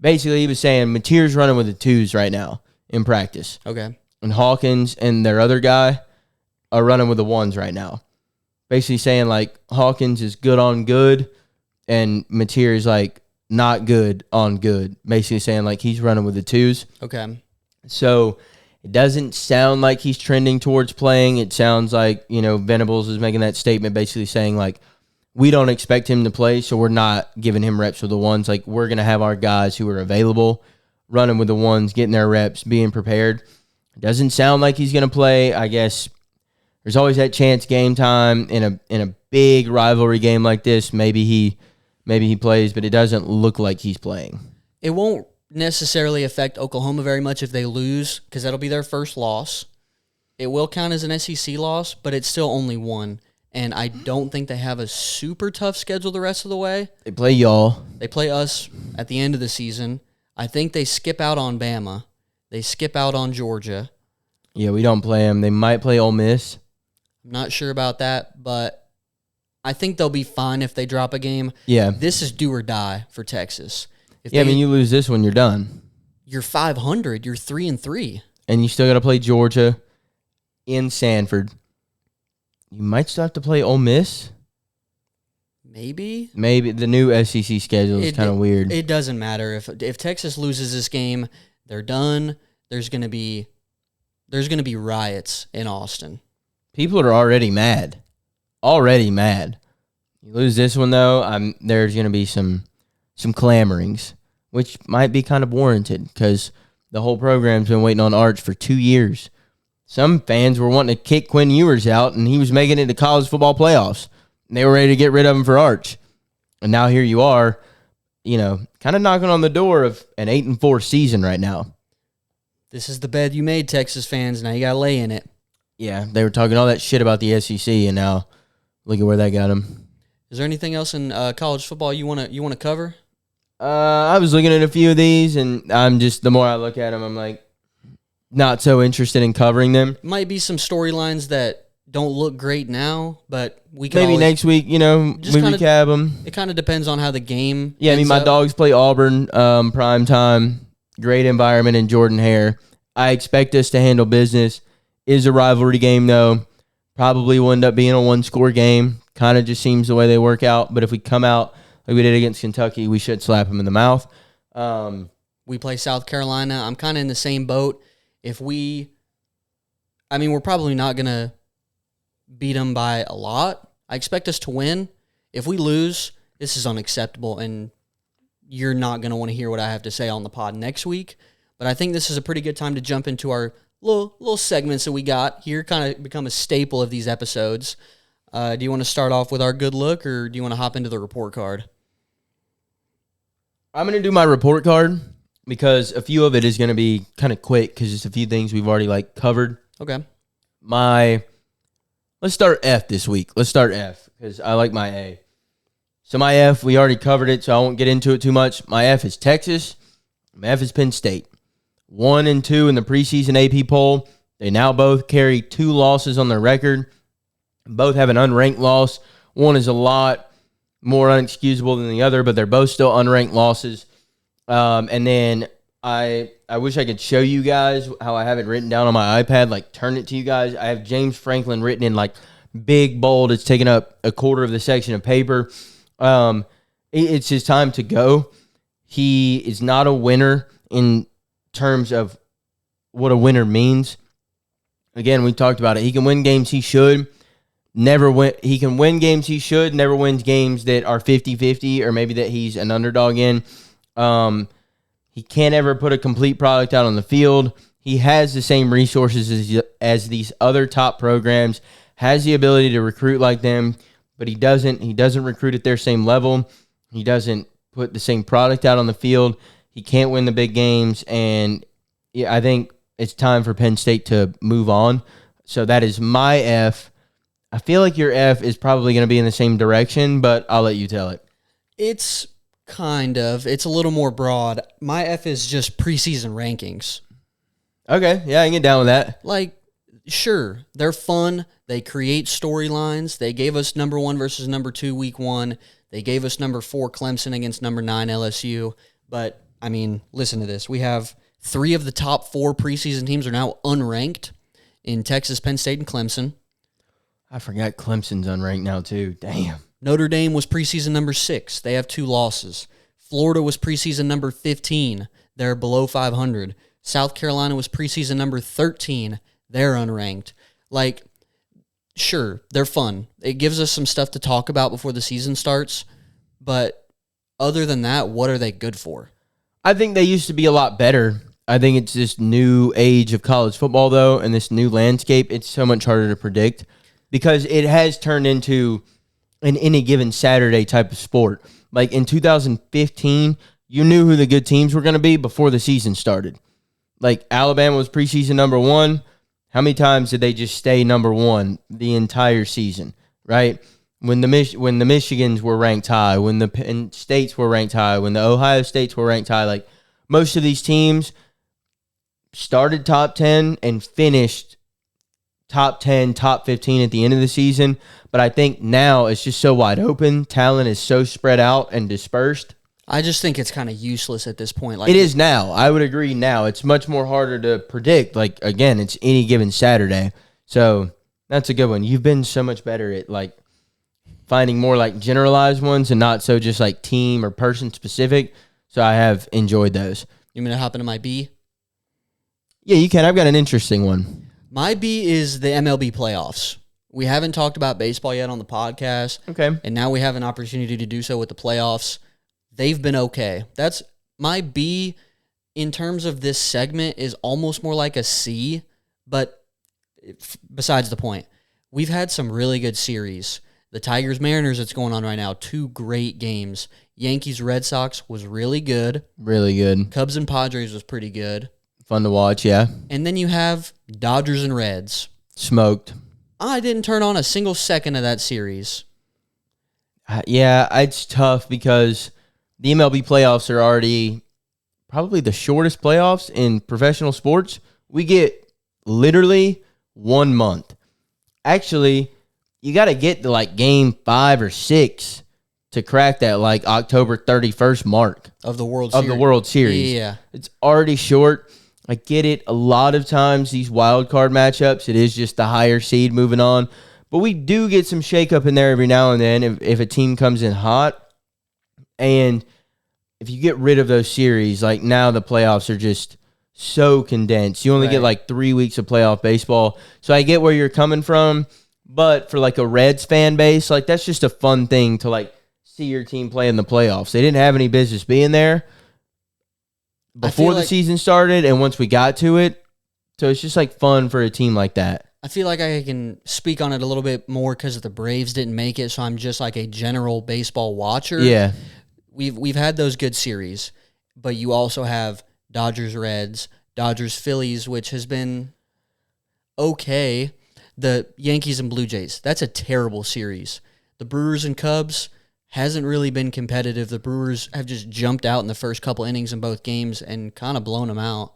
A: Basically, he was saying Mateer's running with the 2s right now in practice.
B: Okay.
A: And Hawkins and their other guy are running with the 1s right now. Basically saying like Hawkins is good on good and Mateer is like not good on good. Basically saying like he's running with the 2s.
B: Okay.
A: So it doesn't sound like he's trending towards playing. It sounds like, Venables is making that statement basically saying like, we don't expect him to play, so we're not giving him reps with the 1s. Like, we're going to have our guys who are available running with the 1s, getting their reps, being prepared. It doesn't sound like he's going to play. I guess there's always that chance game time in a big rivalry game like this. Maybe he plays, but it doesn't look like he's playing.
B: It won't necessarily affect Oklahoma very much if they lose because that'll be their first loss. It will count as an SEC loss, but it's still only 1. And I don't think they have a super tough schedule the rest of the way.
A: They play y'all.
B: They play us at the end of the season. I think they skip out on Bama. They skip out on Georgia.
A: Yeah, we don't play them. They might play Ole Miss.
B: I'm not sure about that, but I think they'll be fine if they drop a game.
A: Yeah.
B: This is do or die for Texas.
A: You lose this one, you're done.
B: You're 500. You're 3-3.
A: And you still got to play Georgia in Sanford. You might still have to play Ole Miss.
B: Maybe
A: the new SEC schedule is kind of weird.
B: It doesn't matter if Texas loses this game, they're done. There's gonna be riots in Austin.
A: People are already mad. You lose this one though, there's gonna be some clamorings, which might be kind of warranted because the whole program's been waiting on Arch for 2 years. Some fans were wanting to kick Quinn Ewers out, and he was making it to college football playoffs. And they were ready to get rid of him for Arch. And now here you are, kind of knocking on the door of an 8-4 season right now.
B: This is the bed you made, Texas fans. Now you got to lay in it.
A: Yeah, they were talking all that shit about the SEC, and now look at where that got them.
B: Is there anything else in college football you want to cover?
A: I was looking at a few of these, and the more I look at them, I'm like, not so interested in covering them.
B: Might be some storylines that don't look great now, but we can
A: maybe next week, we recap them.
B: It kind of depends on how the game.
A: Yeah, my dogs play Auburn prime time. Great environment in Jordan Hare. I expect us to handle business. Is a rivalry game though. Probably will end up being a 1-score game kind of just seems the way they work out. But if we come out like we did against Kentucky, we should slap them in the mouth.
B: We play South Carolina. I'm kind of in the same boat. We're probably not going to beat them by a lot. I expect us to win. If we lose, this is unacceptable, and you're not going to want to hear what I have to say on the pod next week. But I think this is a pretty good time to jump into our little segments that we got here, kind of become a staple of these episodes. Do you want to start off with our good look, or do you want to hop into the report card?
A: I'm going to do my report card because a few of it is going to be kind of quick because it's a few things we've already covered.
B: Okay.
A: Let's start F this week. Let's start F because I like my A. So my F, we already covered it, so I won't get into it too much. My F is Texas. My F is Penn State. 1 and 2 in the preseason AP poll. They now both carry 2 losses on their record. Both have an unranked loss. One is a lot more unexcusable than the other, but they're both still unranked losses. And then I wish I could show you guys how I have it written down on my iPad, turn it to you guys. I have James Franklin written in big bold. It's taking up a quarter of the section of paper. It's his time to go. He is not a winner in terms of what a winner means. Again, we talked about it. He can win games he should. Never win. He can win games he should. Never wins games that are 50-50 or maybe that he's an underdog in. He can't ever put a complete product out on the field. He has the same resources as these other top programs, has the ability to recruit like them, but he doesn't. He doesn't recruit at their same level. He doesn't put the same product out on the field. He can't win the big games, and I think it's time for Penn State to move on. So that is my F. I feel like your F is probably going to be in the same direction, but I'll let you tell it.
B: It's a little more broad. My F is just preseason rankings.
A: Okay, yeah, I can get down with that.
B: Sure, they're fun. They create storylines. They gave us number 1 versus number 2 week 1. They gave us number 4 Clemson against number 9 LSU. But, listen to this. We have 3 of the top 4 preseason teams are now unranked in Texas, Penn State, and Clemson.
A: I forgot Clemson's unranked now, too. Damn.
B: Notre Dame was preseason number 6. They have 2 losses. Florida was preseason number 15. They're below 500. South Carolina was preseason number 13. They're unranked. Sure, they're fun. It gives us some stuff to talk about before the season starts. But other than that, what are they good for?
A: I think they used to be a lot better. I think it's this new age of college football, though, and this new landscape. It's so much harder to predict because it has turned into an any given Saturday type of sport. In 2015, you knew who the good teams were going to be before the season started. Alabama was preseason number 1. How many times did they just stay number 1 the entire season, right? When the Michigans were ranked high, when the Penn States were ranked high, when the Ohio States were ranked high, most of these teams started top 10 and finished top 10, top 15 at the end of the season. But I think now it's just so wide open. Talent is so spread out and dispersed.
B: I just think it's kind of useless at this point.
A: It is now. I would agree now. It's much more harder to predict. Again, it's any given Saturday. So that's a good one. You've been so much better at finding more generalized ones and not so just team or person specific. So I have enjoyed those.
B: You want me to hop into my B?
A: Yeah, you can. I've got an interesting one.
B: My B is the MLB playoffs. We haven't talked about baseball yet on the podcast.
A: Okay.
B: And now we have an opportunity to do so with the playoffs. They've been okay. That's my B in terms of this segment is almost more like a C, but besides the point. We've had some really good series. The Tigers-Mariners that's going on right now, 2 great games. Yankees-Red Sox was really good.
A: Really good.
B: Cubs and Padres was pretty good.
A: Fun to watch, yeah.
B: And then you have Dodgers and Reds.
A: Smoked.
B: I didn't turn on a single second of that series.
A: Yeah, it's tough because the MLB playoffs are already probably the shortest playoffs in professional sports. We get literally 1 month. Actually, you got to get to game 5 or 6 to crack that October 31st mark
B: of the World
A: Series.
B: Yeah.
A: It's already short. I get it. A lot of times these wild card matchups, it is just the higher seed moving on. But we do get some shakeup in there every now and then if a team comes in hot. And if you get rid of those series, like now the playoffs are just so condensed. You only get like 3 weeks of playoff baseball. So I get where you're coming from. But for like a Reds fan base, like that's just a fun thing to like see your team play in the playoffs. They didn't have any business being there before the season started and once we got to it. So it's just like fun for a team like that.
B: I feel like I can speak on it a little bit more because the Braves didn't make it, so I'm just like a general baseball watcher.
A: Yeah.
B: We've had those good series, but you also have Dodgers-Reds, Dodgers-Phillies, which has been okay. The Yankees and Blue Jays, that's a terrible series. The Brewers and Cubs hasn't really been competitive. The Brewers have just jumped out in the first couple innings in both games and kind of blown them out.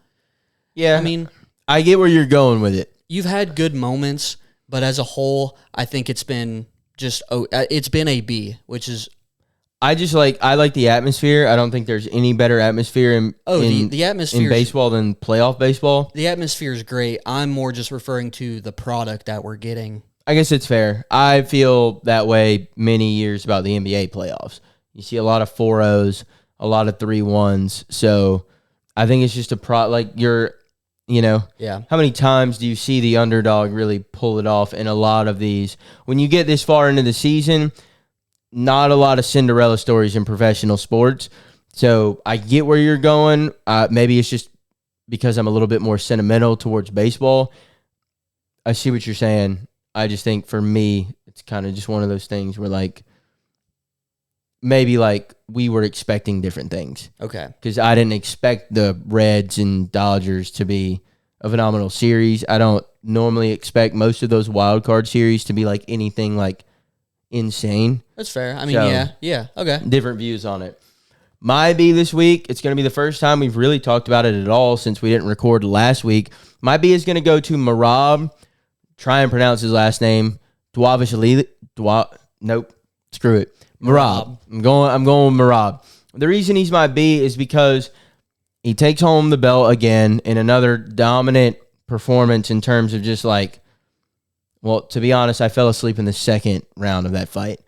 A: Yeah. I mean, I get where you're going with it.
B: You've had good moments, but as a whole, I think it's been it's been a B, which is...
A: I like the atmosphere. I don't think there's any better atmosphere
B: the atmosphere
A: in baseball than playoff baseball.
B: The atmosphere is great. I'm more just referring to the product that we're getting.
A: I guess it's fair. I feel that way many years about the NBA playoffs. You see a lot of 4-0s, a lot of 3-1s. So I think it's just
B: Yeah.
A: How many times do you see the underdog really pull it off in a lot of these? When you get this far into the season, not a lot of Cinderella stories in professional sports. So I get where you're going. Maybe it's just because I'm a little bit more sentimental towards baseball. I see what you're saying. I just think for me, it's kind of just one of those things where like maybe like we were expecting different things.
B: Okay.
A: Because I didn't expect the Reds and Dodgers to be a phenomenal series. I don't normally expect most of those wild card series to be like anything like insane.
B: That's fair. I mean, yeah. Okay.
A: Different views on it. My B this week, it's going to be the first time we've really talked about it at all since we didn't record last week. My B is going to go to Marab. Try and pronounce his last name. Nope. Screw it. Marab. I'm going with Marab. The reason he's my B is because he takes home the belt again in another dominant performance in terms of just like, well, to be honest, I fell asleep in the second round of that fight.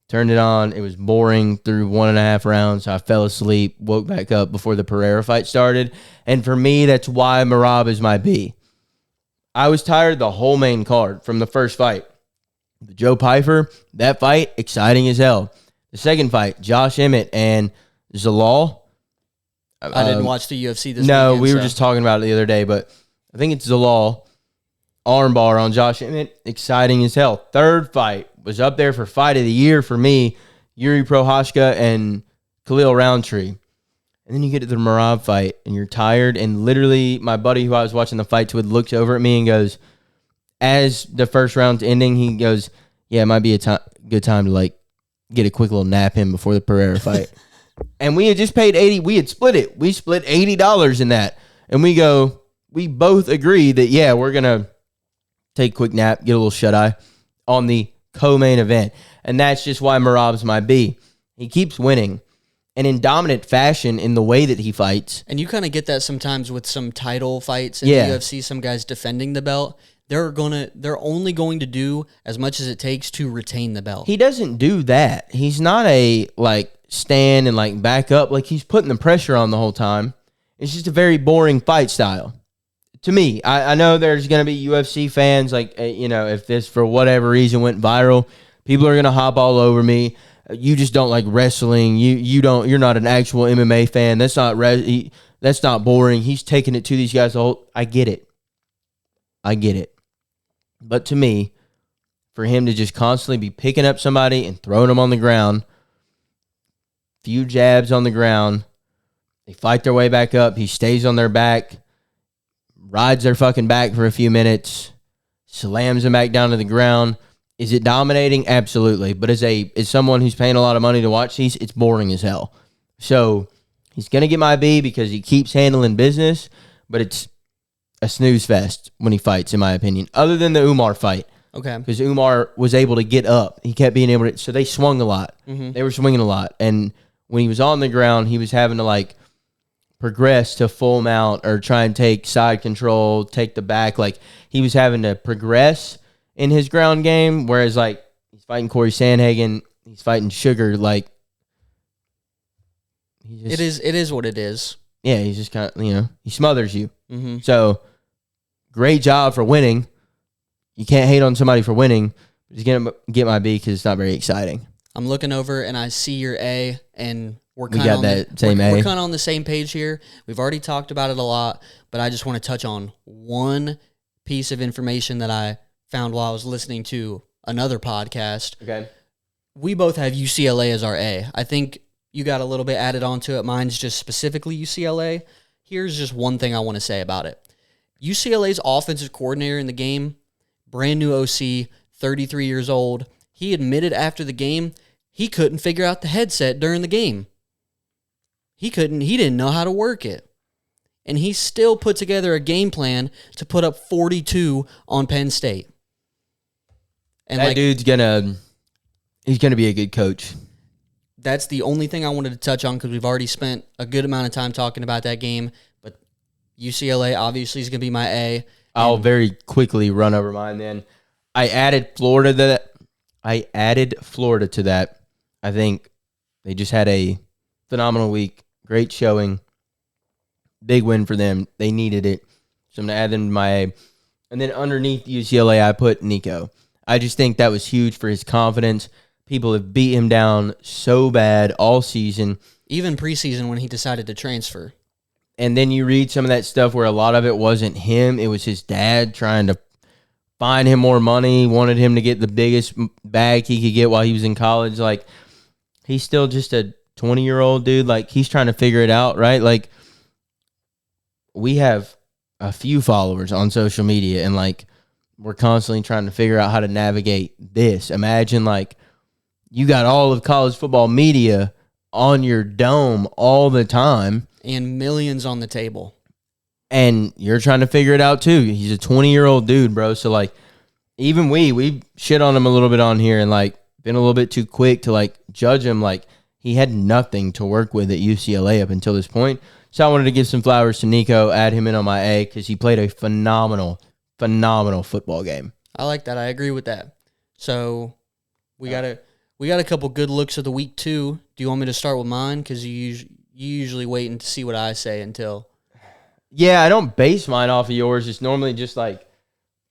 A: Turned it on. It was boring through 1.5 rounds. So I fell asleep, woke back up before the Pereira fight started. And for me, that's why Marab is my B. I was tired the whole main card from the first fight. Joe Pyfer, that fight, exciting as hell. The second fight, Josh Emmett and Zalal.
B: I didn't watch the UFC this
A: No,
B: weekend,
A: we were just talking about it the other day, but I think it's Zalal. Armbar on Josh Emmett, exciting as hell. Third fight was up there for fight of the year for me, Yuri Prohashka and Khalil Roundtree. And then you get to the Marab fight, and you're tired, and literally my buddy who I was watching the fights with looks over at me and goes, as the first round's ending, he goes, yeah, it might be a good time to like get a quick little nap in before the Pereira fight. And we had just paid $80. We had split it. We split $80 in that. And we both agree that, yeah, we're going to take a quick nap, get a little shut-eye on the co-main event. And that's just why Marab's my B. He keeps winning. And in dominant fashion in the way that he fights.
B: And you kind of get that sometimes with some title fights in the UFC, some guys defending the belt. They're only going to do as much as it takes to retain the belt.
A: He doesn't do that. He's not a like stand and like back up. Like he's putting the pressure on the whole time. It's just a very boring fight style. To me, I know there's going to be UFC fans like, if this for whatever reason went viral, people are going to hop all over me. You just don't like wrestling. You're not an actual MMA fan. That's not boring. He's taking it to these guys. I get it. But to me, for him to just constantly be picking up somebody and throwing them on the ground, few jabs on the ground, they fight their way back up. He stays on their back, rides their fucking back for a few minutes, slams them back down to the ground. Is it dominating? Absolutely. But as someone who's paying a lot of money to watch these, it's boring as hell. So he's going to get my B because he keeps handling business, but it's a snooze fest when he fights, in my opinion, other than the Umar fight.
B: Okay.
A: Because Umar was able to get up. He kept being able to, so they swung a lot. Mm-hmm. They were swinging a lot. And when he was on the ground, he was having to like progress to full mount or try and take side control, take the back. Like he was having to progress in his ground game. Whereas like he's fighting Corey Sandhagen, he's fighting Sugar. Like
B: it is what it is.
A: Yeah, he's just kind of he smothers you.
B: Mm-hmm.
A: So great job for winning. You can't hate on somebody for winning. Just get my B because it's not very exciting.
B: I'm looking over and I see your A, and we're
A: We
B: kind
A: got
B: of
A: that same A.
B: We're kind of on the same page here. We've already talked about it a lot, but I just want to touch on one piece of information that I found while I was listening to another podcast.
A: Okay.
B: We both have UCLA as our A. I think you got a little bit added onto it. Mine's just specifically UCLA. Here's just one thing I want to say about it. UCLA's offensive coordinator in the game, brand new OC, 33 years old, he admitted after the game he couldn't figure out the headset during the game. He didn't know how to work it. And he still put together a game plan to put up 42 on Penn State. And
A: that dude's he's gonna be a good coach.
B: That's the only thing I wanted to touch on because we've already spent a good amount of time talking about that game. But UCLA obviously is going to be my A.
A: I'll very quickly run over mine then. I added Florida to that. I think they just had a phenomenal week. Great showing. Big win for them. They needed it. So I'm going to add them to my A. And then underneath UCLA, I put Nico. I just think that was huge for his confidence. People have beat him down so bad all season.
B: Even preseason when he decided to transfer.
A: And then you read some of that stuff where a lot of it wasn't him. It was his dad trying to find him more money, wanted him to get the biggest bag he could get while he was in college. Like, he's still just a 20-year-old dude. Like, he's trying to figure it out, right? Like, we have a few followers on social media, and, like, we're constantly trying to figure out how to navigate this. Imagine, like, you got all of college football media on your dome all the time.
B: And millions on the table.
A: And you're trying to figure it out too. He's a 20-year-old dude, bro. So, like, even we shit on him a little bit on here and, like, been a little bit too quick to, like, judge him. Like, he had nothing to work with at UCLA up until this point. So I wanted to give some flowers to Nico, add him in on my A because he played a phenomenal football game.
B: I like that. I agree with that. So we got a couple good looks of the week too. Do you want me to start with mine? Because you usually wait to see what I say until.
A: Yeah, I don't base mine off of yours. It's normally just like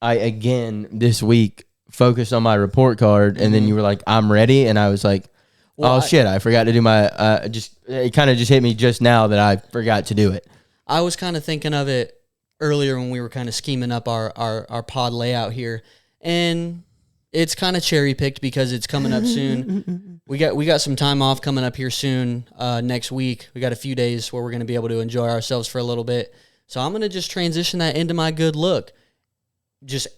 A: again this week focused on my report card, and then you were like, "I'm ready," and I was like, "Oh shit, I forgot to do my." It kind of just hit me just now that I forgot to do it.
B: I was kind of thinking of it earlier when we were kind of scheming up our pod layout here, and it's kind of cherry picked because it's coming up soon. We got some time off coming up here soon next week. We got a few days where we're going to be able to enjoy ourselves for a little bit. So I'm going to just transition that into my good look. Just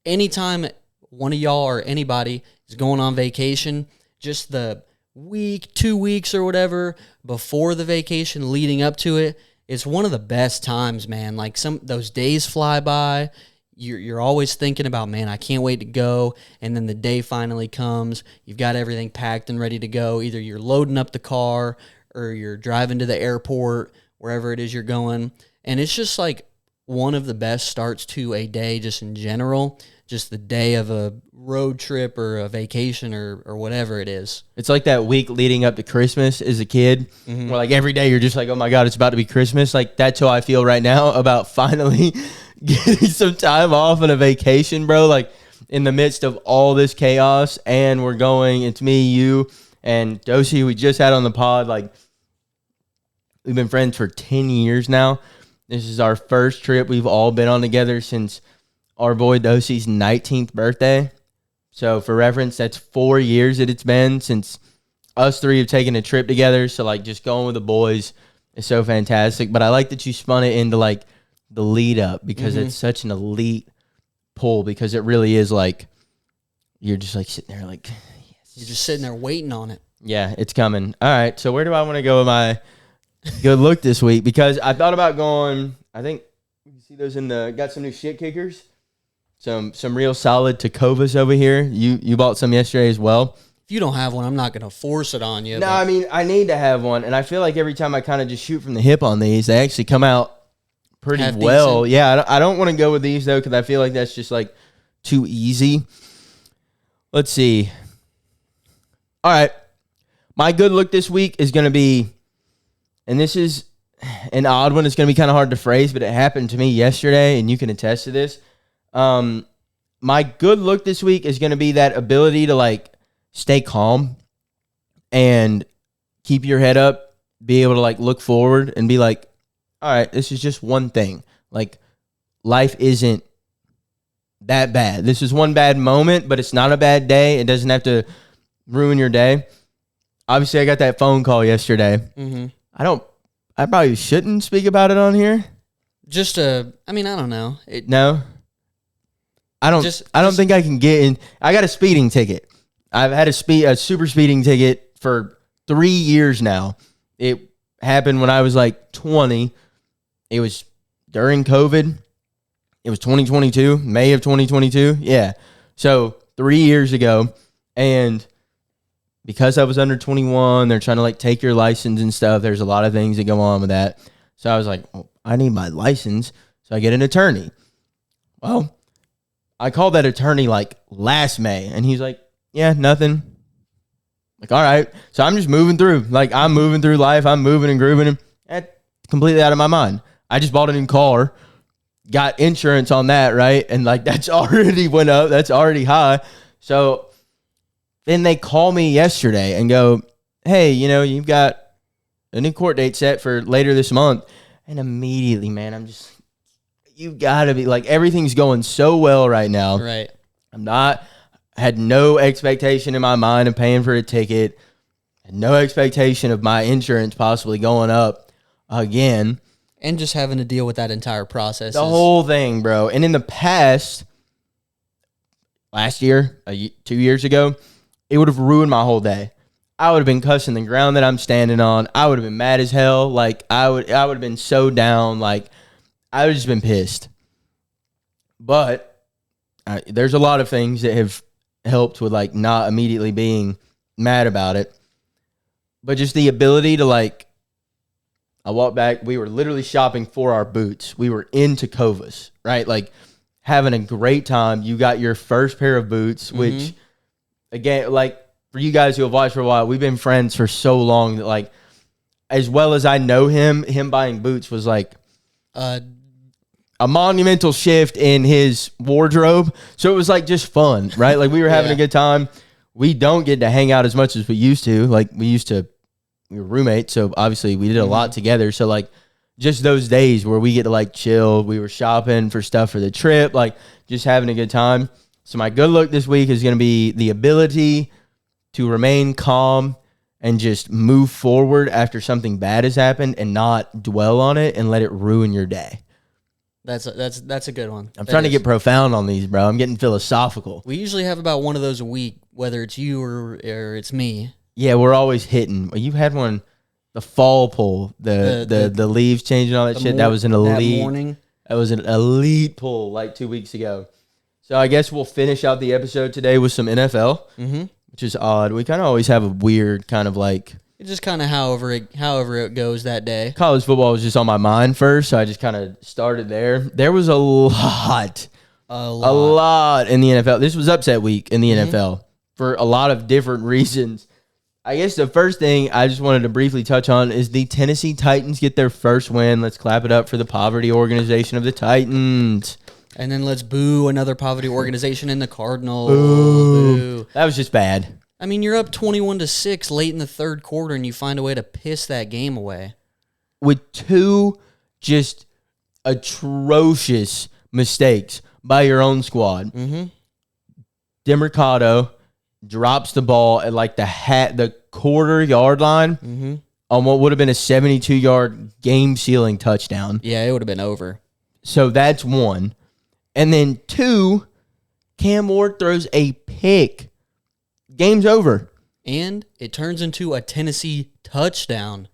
B: anytime one of y'all or anybody is going on vacation, just the week, 2 weeks or whatever before the vacation leading up to it, it's one of the best times, man. Like those days fly by. You're always thinking about, man, I can't wait to go. And then the day finally comes. You've got everything packed and ready to go. Either you're loading up the car or you're driving to the airport, wherever it is you're going. And it's just like one of the best starts to a day just in general. Just the day of a road trip or a vacation or whatever it is.
A: It's like that week leading up to Christmas as a kid, where like every day you're just like, oh my God, it's about to be Christmas. Like that's how I feel right now about finally getting some time off on a vacation, bro. Like in the midst of all this chaos, and we're going, it's me, you, and Dosi, we just had on the pod. Like we've been friends for 10 years now. This is our first trip we've all been on together since our boy Dosi's 19th birthday. So for reference, that's 4 years that it's been since us three have taken a trip together. So like just going with the boys is so fantastic. But I like that you spun it into like the lead up because it's such an elite pull, because it really is like you're just like sitting there like yes.
B: You're just sitting there waiting on it.
A: Yeah, it's coming. All right, so where do I want to go with my good look this week? Because I thought about going, I think you see those got some new shit kickers. Some real solid Tacovas over here. You bought some yesterday as well.
B: If you don't have one, I'm not going to force it on you.
A: No, I mean, I need to have one. And I feel like every time I kind of just shoot from the hip on these, they actually come out pretty well.
B: Decent.
A: Yeah, I don't want to go with these, though, because I feel like that's just like too easy. Let's see. All right. My good look this week is going to be, and this is an odd one. It's going to be kind of hard to phrase, but it happened to me yesterday, and you can attest to this. My good look this week is going to be that ability to, like, stay calm and keep your head up, be able to, like, look forward and be like, all right, this is just one thing. Like, life isn't that bad. This is one bad moment, but it's not a bad day. It doesn't have to ruin your day. Obviously, I got that phone call yesterday.
B: Mm-hmm.
A: I probably shouldn't speak about it on here.
B: I don't know.
A: No? I don't think I can get in. I got a speeding ticket. I've had a super speeding ticket for 3 years now. It happened when I was like 20. It was during COVID. It was 2022, May of 2022. Yeah. So 3 years ago. And because I was under 21, they're trying to like take your license and stuff. There's a lot of things that go on with that. So I was like, oh, I need my license. So I get an attorney. Well, I called that attorney like last May, and he's like, yeah, nothing. Like, all right. So I'm just moving through. Like, I'm moving through life. I'm moving and grooving. And completely out of my mind. I just bought a new car. Got insurance on that, right? And like, that's already went up. That's already high. So then they call me yesterday and go, hey, you've got a new court date set for later this month. And immediately, man, I'm just, you got to be like, everything's going so well right now.
B: Right.
A: Had no expectation in my mind of paying for a ticket. Had no expectation of my insurance possibly going up again.
B: And just having to deal with that entire process.
A: The whole thing, bro. And in the past, last year, 2 years ago, it would have ruined my whole day. I would have been cussing the ground that I'm standing on. I would have been mad as hell. Like, I would have been so down. Like, I would have just been pissed. But there's a lot of things that have helped with, like, not immediately being mad about it. But just the ability to, like, I walked back. We were literally shopping for our boots. We were in Tecovas, right? Like, having a great time. You got your first pair of boots, which, again, like, for you guys who have watched for a while, we've been friends for so long that, like, as well as I know him buying boots was, like, a monumental shift in his wardrobe. So it was, like, just fun, right? Like, we were having a good time. We don't get to hang out as much as we used to. Like, we were roommates, so obviously we did a lot together. So, like, just those days where we get to, like, chill, we were shopping for stuff for the trip, like, just having a good time. So my good look this week is going to be the ability to remain calm and just move forward after something bad has happened and not dwell on it and let it ruin your day.
B: That's a good one.
A: I'm trying to get profound on these, bro. I'm getting philosophical.
B: We usually have about one of those a week, whether it's you or it's me.
A: Yeah, we're always hitting. You had one, the fall pull, the leaves changing, all that shit. That was an elite. That morning. That was an elite pull like 2 weeks ago. So I guess we'll finish out the episode today with some NFL, which is odd. We kind of always have a weird kind of like.
B: It's just kind of however it goes that day.
A: College football was just on my mind first, so I just kind of started there. There was a lot in the NFL. This was upset week in the NFL for a lot of different reasons. I guess the first thing I just wanted to briefly touch on is the Tennessee Titans get their first win. Let's clap it up for the poverty organization of the Titans.
B: And then let's boo another poverty organization in the Cardinals. Boo.
A: That was just bad.
B: I mean, you're up 21-6 late in the third quarter, and you find a way to piss that game away.
A: With two just atrocious mistakes by your own squad. DeMercado drops the ball at like the quarter yard line on what would have been a 72-yard game-sealing touchdown.
B: Yeah, it would have been over.
A: So that's one. And then two, Cam Ward throws a pick. Game's over.
B: And it turns into a Tennessee touchdown.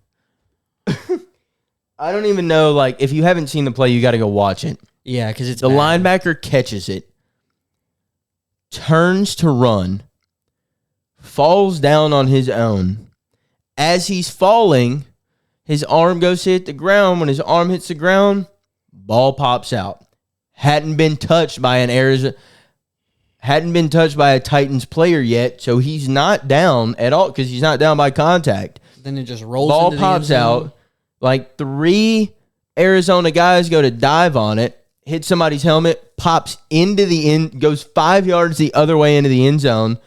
A: I don't even know, like, if you haven't seen the play, you got to go watch it.
B: Yeah, because it's
A: the linebacker catches it, turns to run, falls down on his own. As he's falling, his arm goes to hit the ground. When his arm hits the ground, ball pops out. Hadn't been touched by an Arizona. hadn't been touched by a Titans player yet, so he's not down at all because he's not down by contact.
B: Then it just rolls
A: Ball
B: into the
A: pops
B: end zone.
A: out. Like 3 Arizona guys go to dive on it, hit somebody's helmet, pops into the end, goes 5 yards the other way into the end zone,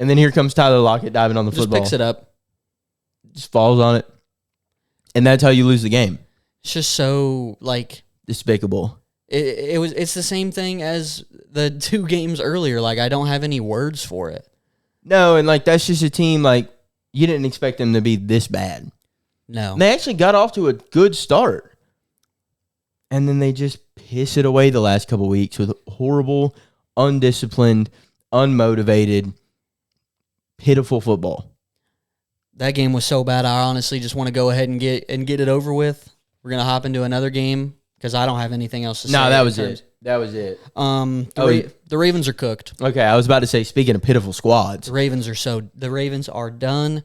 A: and then here comes Tyler Lockett diving on the football.
B: Just picks it up.
A: Just falls on it. And that's how you lose the game.
B: It's just so, like...
A: Despicable.
B: It's the same thing as the 2 games earlier. Like, I don't have any words for it.
A: No, and like that's just a team like you didn't expect them to be this bad.
B: No.
A: And they actually got off to a good start. And then they just piss it away the last couple weeks with horrible, undisciplined, unmotivated, pitiful football.
B: That game was so bad, I honestly just want to go ahead and get it over with. We're going to hop into another game because I don't have anything else to say.
A: No, that was it. That was it.
B: The Ravens are cooked.
A: Okay, I was about to say, speaking of pitiful squads.
B: The Ravens are done.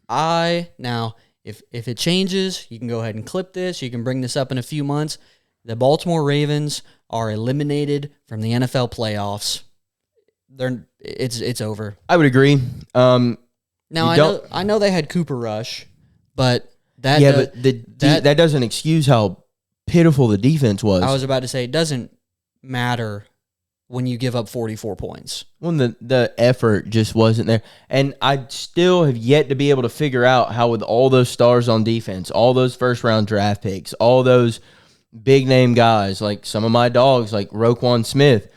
B: Now, if it changes, you can go ahead and clip this. You can bring this up in a few months. The Baltimore Ravens are eliminated from the NFL playoffs. It's over.
A: I would agree.
B: Now I know they had Cooper Rush, but that
A: that doesn't excuse how pitiful the defense was.
B: I was about to say it doesn't matter when you give up 44 points.
A: When the effort just wasn't there. And I still have yet to be able to figure out how with all those stars on defense, all those first-round draft picks, all those big-name guys, like some of my dogs, like Roquan Smith,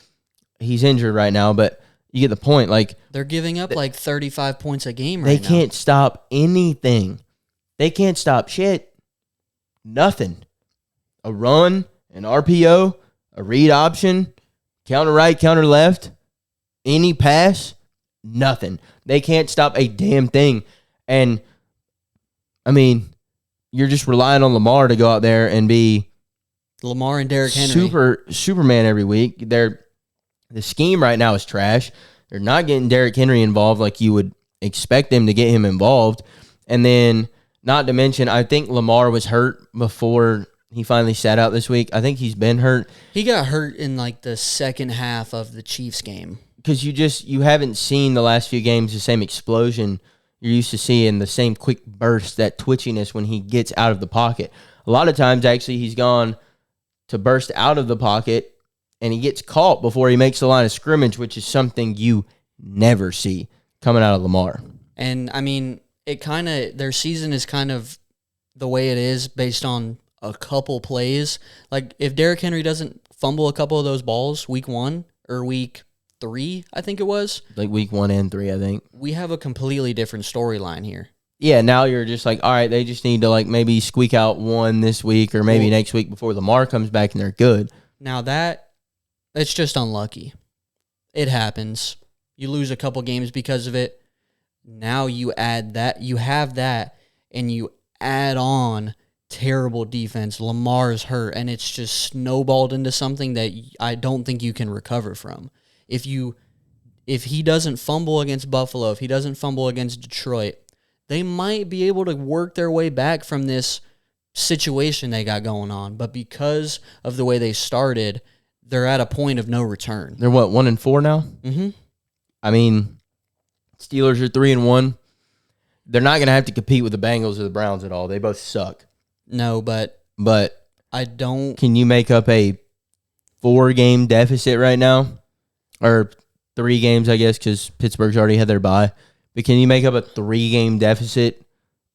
A: he's injured right now, but you get the point. Like
B: they're giving up like 35 points a game right now.
A: They can't stop anything. They can't stop shit. Nothing. A run, an RPO, a read option, counter right, counter left, any pass, nothing. They can't stop a damn thing. And, I mean, you're just relying on Lamar to go out there and be
B: Lamar and Derrick Henry.
A: Superman every week. The scheme right now is trash. They're not getting Derrick Henry involved like you would expect them to get him involved. And then, not to mention, I think Lamar was hurt before he finally sat out this week. I think he's been hurt.
B: He got hurt in like the second half of the Chiefs game.
A: Because you haven't seen the last few games the same explosion you're used to seeing, the same quick burst, that twitchiness when he gets out of the pocket. A lot of times, actually, he's gone to burst out of the pocket, and he gets caught before he makes the line of scrimmage, which is something you never see coming out of Lamar.
B: And, I mean, their season is kind of the way it is based on a couple plays. Like, if Derrick Henry doesn't fumble a couple of those balls week 1 or week 3, I think it was.
A: Like week 1 and 3, I think.
B: We have a completely different storyline here.
A: Yeah, now you're just like, all right, they just need to like maybe squeak out one this week or maybe next week before Lamar comes back and they're good.
B: Now it's just unlucky. It happens. You lose a couple games because of it. Now you have that, and you add on terrible defense. Lamar's hurt, and it's just snowballed into something that I don't think you can recover from. If he doesn't fumble against Buffalo, if he doesn't fumble against Detroit, they might be able to work their way back from this situation they got going on. But because of the way they started, they're at a point of no return.
A: They're what, 1-4 now?
B: Mm-hmm.
A: I mean, Steelers are 3-1. They're not going to have to compete with the Bengals or the Browns at all. They both suck.
B: No, but I don't.
A: Can you make up a 4-game deficit right now? Or 3 games, I guess, because Pittsburgh's already had their bye. But can you make up a 3-game deficit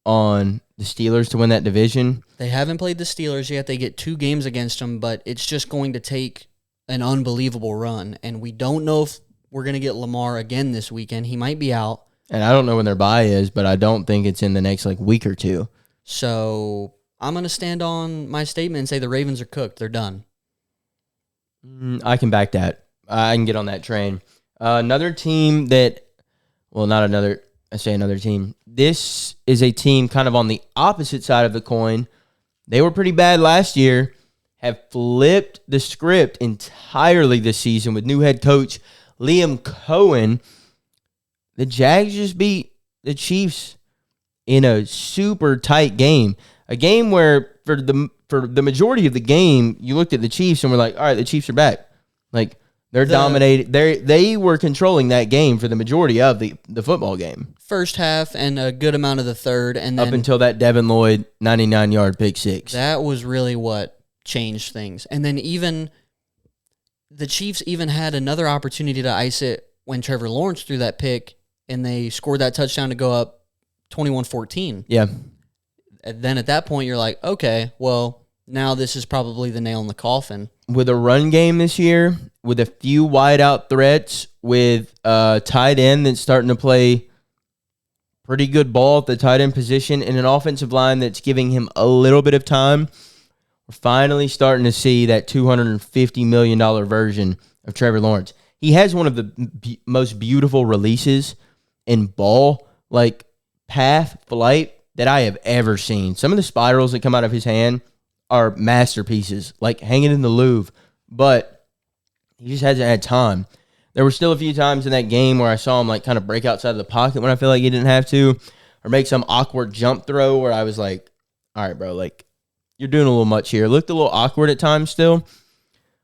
A: on the Steelers to win that division?
B: They haven't played the Steelers yet. They get 2 games against them, but it's just going to take an unbelievable run. And we don't know if we're going to get Lamar again this weekend. He might be out.
A: And I don't know when their bye is, but I don't think it's in the next week or 2.
B: So I'm going to stand on my statement and say the Ravens are cooked. They're done.
A: I can back that. I can get on that train. Another team that, well, not another, I say another team. This is a team kind of on the opposite side of the coin. They were pretty bad last year, have flipped the script entirely this season with new head coach Liam Cohen. The Jags just beat the Chiefs in a super tight game. A game where for the majority of the game, you looked at the Chiefs and were like, all right, the Chiefs are back. Like, They're dominating. They were controlling that game for the majority of the football game.
B: First half and a good amount of the third, and then
A: up until that Devin Lloyd 99-yard pick six.
B: That was really what changed things. And then even the Chiefs even had another opportunity to ice it when Trevor Lawrence threw that pick, and they scored that touchdown to go up 21-14.
A: Yeah.
B: And then at that point, you're like, okay, well, now this is probably the nail in the coffin.
A: With a run game this year, with a few wide-out threats, with a tight end that's starting to play pretty good ball at the tight end position, and an offensive line that's giving him a little bit of time, we're finally starting to see that $250 million version of Trevor Lawrence. He has one of the most beautiful releases in ball, like path, flight, that I have ever seen. Some of the spirals that come out of his hand are masterpieces, like hanging in the Louvre, but he just hasn't had time. There were still a few times in that game where I saw him like kind of break outside of the pocket when I feel like he didn't have to, or make some awkward jump throw where I was like, all right, bro, like you're doing a little much here. It looked a little awkward at times still,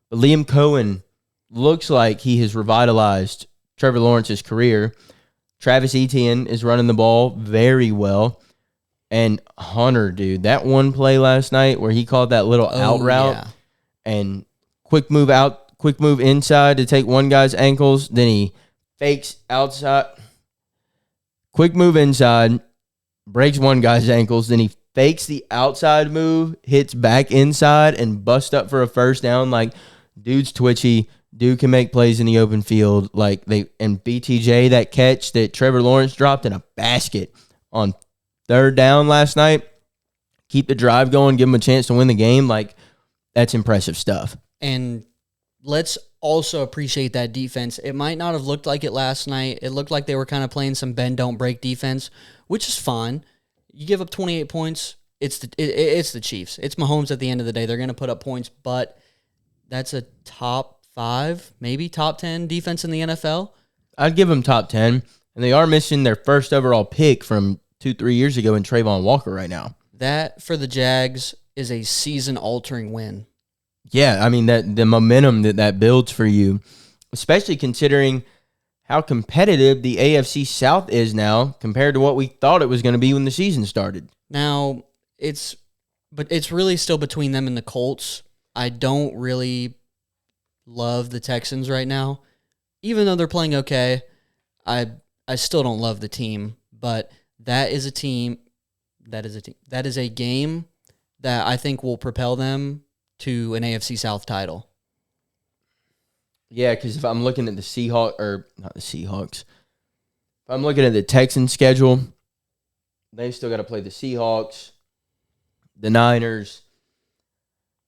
A: but Liam Cohen looks like he has revitalized Trevor Lawrence's career. Travis Etienne is running the ball very well. And Hunter, dude, that one play last night where he called that little out route and quick move inside to take one guy's ankles, then he fakes outside, quick move inside, breaks one guy's ankles, then he fakes the outside move, hits back inside, and busts up for a first down. Like, dude's twitchy. Dude can make plays in the open field. And BTJ, that catch that Trevor Lawrence dropped in a basket on third down last night, keep the drive going, give them a chance to win the game. Like, that's impressive stuff.
B: And let's also appreciate that defense. It might not have looked like it last night. It looked like they were kind of playing some bend, don't break defense, which is fine. You give up 28 points, it's the Chiefs. It's Mahomes at the end of the day. They're going to put up points, but that's a top 5, maybe top 10 defense in the NFL.
A: I'd give them top 10, and they are missing their first overall pick from 2-3 years ago in Trayvon Walker right now.
B: That, for the Jags, is a season-altering win.
A: Yeah, I mean, the momentum that builds for you, especially considering how competitive the AFC South is now compared to what we thought it was going to be when the season started.
B: Now, it's really still between them and the Colts. I don't really love the Texans right now. Even though they're playing okay, I still don't love the team, but that is a team. That is a game that I think will propel them to an AFC South title.
A: Yeah, because if I'm looking at if I'm looking at the Texans schedule, they've still got to play the Seahawks, the Niners,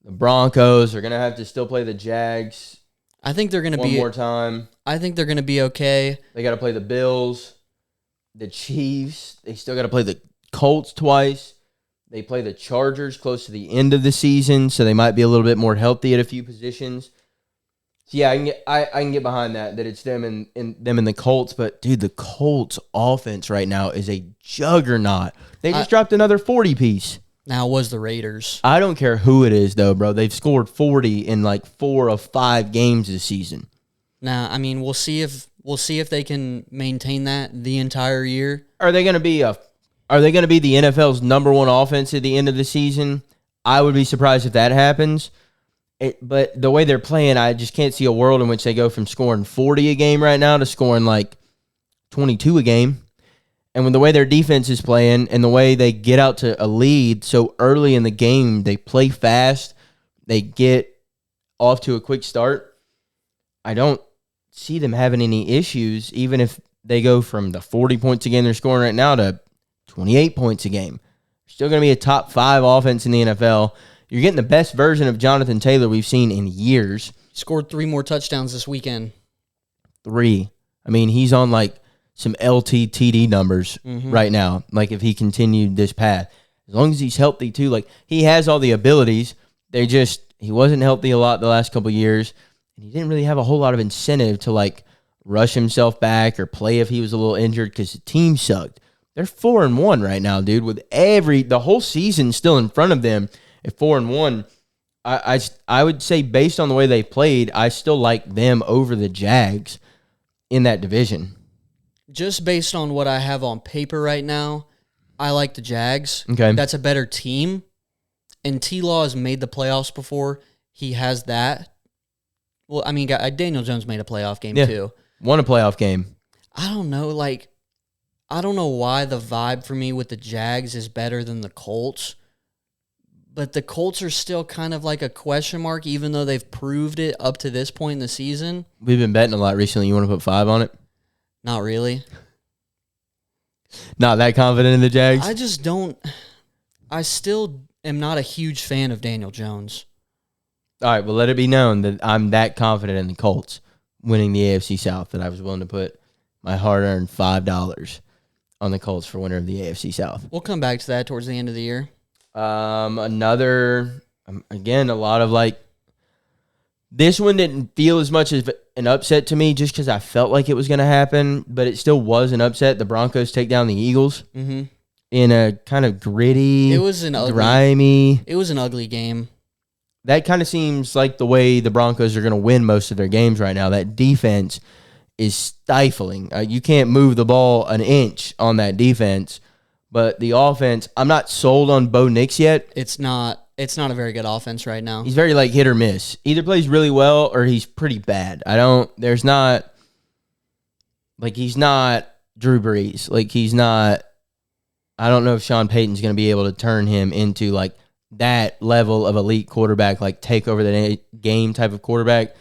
A: the Broncos. They're going to have to still play the Jags.
B: I think they're going to
A: one more time.
B: I think they're going to be okay.
A: They got to play the Bills, the Chiefs. They still got to play the Colts twice. They play the Chargers close to the end of the season, so they might be a little bit more healthy at a few positions. So yeah, I can get behind that it's them and the Colts. But dude, the Colts offense right now is a juggernaut. They just dropped another 40-piece.
B: Now it was the Raiders.
A: I don't care who it is though, bro. They've scored 40 in like 4 of 5 games this season.
B: Now, I mean, we'll see if they can maintain that the entire year.
A: Are they going to be the NFL's number 1 offense at the end of the season? I would be surprised if that happens. But the way they're playing, I just can't see a world in which they go from scoring 40 a game right now to scoring like 22 a game. And with the way their defense is playing and the way they get out to a lead so early in the game, they play fast, they get off to a quick start, I don't see them having any issues, even if they go from the 40 points a game they're scoring right now to 28 points a game. They're still going to be a top 5 offense in the NFL. You're getting the best version of Jonathan Taylor we've seen in years.
B: Scored 3 more touchdowns this weekend.
A: 3. I mean, he's on like some LTTD numbers right now. Like if he continued this path, as long as he's healthy too. Like he has all the abilities. He wasn't healthy a lot the last couple of years, and he didn't really have a whole lot of incentive to like rush himself back or play if he was a little injured because the team sucked. They're 4-1 right now, dude. With the whole season still in front of them at 4-1, I would say based on the way they played, I still like them over the Jags in that division.
B: Just based on what I have on paper right now, I like the Jags.
A: Okay.
B: That's a better team. And T-Law has made the playoffs before. He has that. Well, I mean, Daniel Jones made a playoff game too.
A: Won a playoff game.
B: I don't know. I don't know why the vibe for me with the Jags is better than the Colts. But the Colts are still kind of like a question mark, even though they've proved it up to this point in the season.
A: We've been betting a lot recently. You want to put 5 on it?
B: Not really.
A: Not that confident in the Jags?
B: I just don't. I still am not a huge fan of Daniel Jones.
A: All right, well, let it be known that I'm that confident in the Colts winning the AFC South that I was willing to put my hard-earned $5 on the Colts for winner of the AFC South.
B: We'll come back to that towards the end of the year.
A: Again, a lot of this one didn't feel as much as an upset to me just because I felt like it was going to happen, but it still was an upset. The Broncos take down the Eagles in a kind of gritty, grimy.
B: It was an ugly game.
A: That kind of seems like the way the Broncos are going to win most of their games right now. That defense is stifling. You can't move the ball an inch on that defense. But the offense, I'm not sold on Bo Nix yet.
B: It's not a very good offense right now.
A: He's very hit or miss. Either plays really well or he's pretty bad. He's not Drew Brees. I don't know if Sean Payton's going to be able to turn him into that level of elite quarterback, take over the game type of quarterback.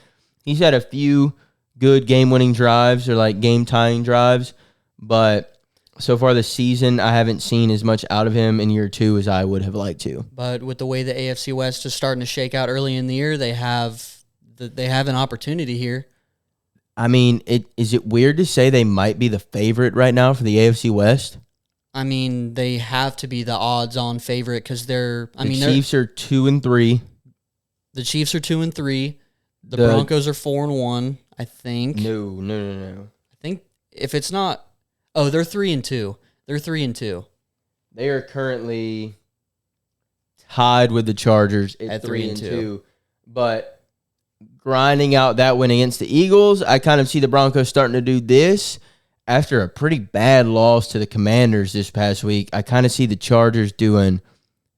A: He's had a few good game-winning drives or game-tying drives, but so far this season, I haven't seen as much out of him in year 2 as I would have liked to.
B: But with the way the AFC West is starting to shake out early in the year, they have an opportunity here.
A: I mean, is it weird to say they might be the favorite right now for the AFC West?
B: I mean, they have to be the odds-on favorite because the
A: Chiefs are 2-3.
B: The Chiefs are 2-3. The Broncos are 4-1. I think.
A: No.
B: I think if it's not. Oh, they're 3-2. They're 3-2.
A: They are currently tied with the Chargers
B: at 3-2.
A: But grinding out that win against the Eagles, I kind of see the Broncos starting to do this. After a pretty bad loss to the Commanders this past week, I kind of see the Chargers doing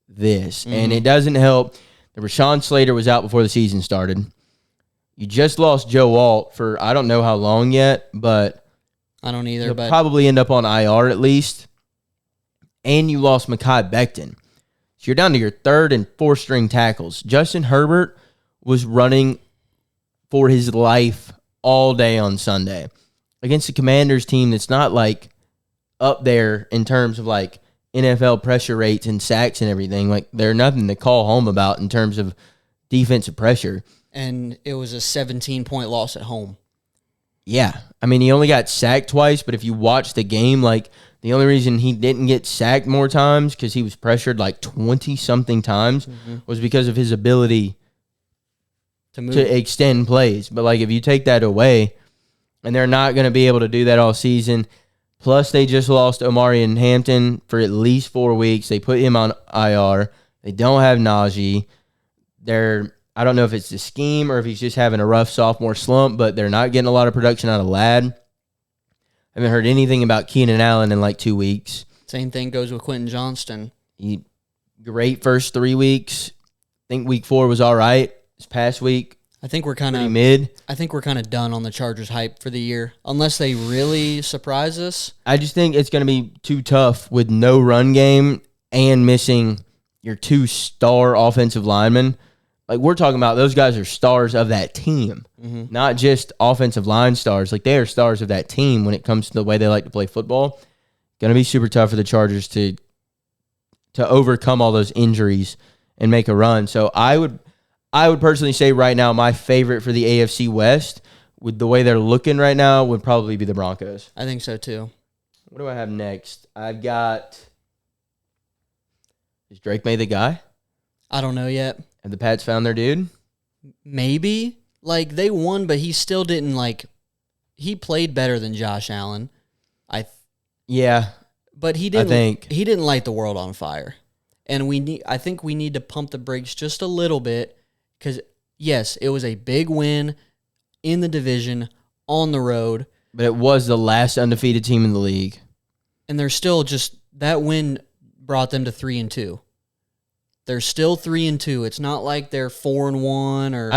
A: this. Mm-hmm. And it doesn't help that Rashawn Slater was out before the season started. You just lost Joe Alt for I don't know how long yet, but
B: I don't either.
A: He'll
B: but
A: probably end up on IR at least. And you lost Mekhi Becton. So you're down to your 3rd and 4th string tackles. Justin Herbert was running for his life all day on Sunday against the Commanders team that's not up there in terms of NFL pressure rates and sacks and everything. They're nothing to call home about in terms of defensive pressure.
B: And it was a 17-point loss at home.
A: Yeah. I mean, he only got sacked twice, but if you watch the game, the only reason he didn't get sacked more times because he was pressured 20-something times was because of his ability to extend plays. But, if you take that away, and they're not going to be able to do that all season, plus they just lost Omarion Hampton for at least 4 weeks. They put him on IR. They don't have Najee. I don't know if it's the scheme or if he's just having a rough sophomore slump, but they're not getting a lot of production out of Ladd. I haven't heard anything about Keenan Allen in 2 weeks.
B: Same thing goes with Quentin Johnston.
A: Great first 3 weeks. I think week 4 was all right. This past week,
B: I think we're kind of
A: mid.
B: I think we're kind of done on the Chargers hype for the year, unless they really surprise us.
A: I just think it's going to be too tough with no run game and missing your 2 star offensive linemen. We're talking about those guys are stars of that team, not just offensive line stars. They are stars of that team when it comes to the way they like to play football. Going to be super tough for the Chargers to overcome all those injuries and make a run. So I would personally say right now my favorite for the AFC West with the way they're looking right now would probably be the Broncos.
B: I think so too.
A: What do I have next? I've got is Drake May the guy?
B: I don't know yet.
A: Have the Pats found their dude?
B: Maybe. They won, but he still didn't, he played better than Josh Allen.
A: Yeah.
B: But he didn't light the world on fire. And I think we need to pump the brakes just a little bit Because, yes, it was a big win in the division on the road.
A: But it was the last undefeated team in the league.
B: And they're still just, that win brought them to 3-2. They're still 3-2. It's not like they're 4-1 or.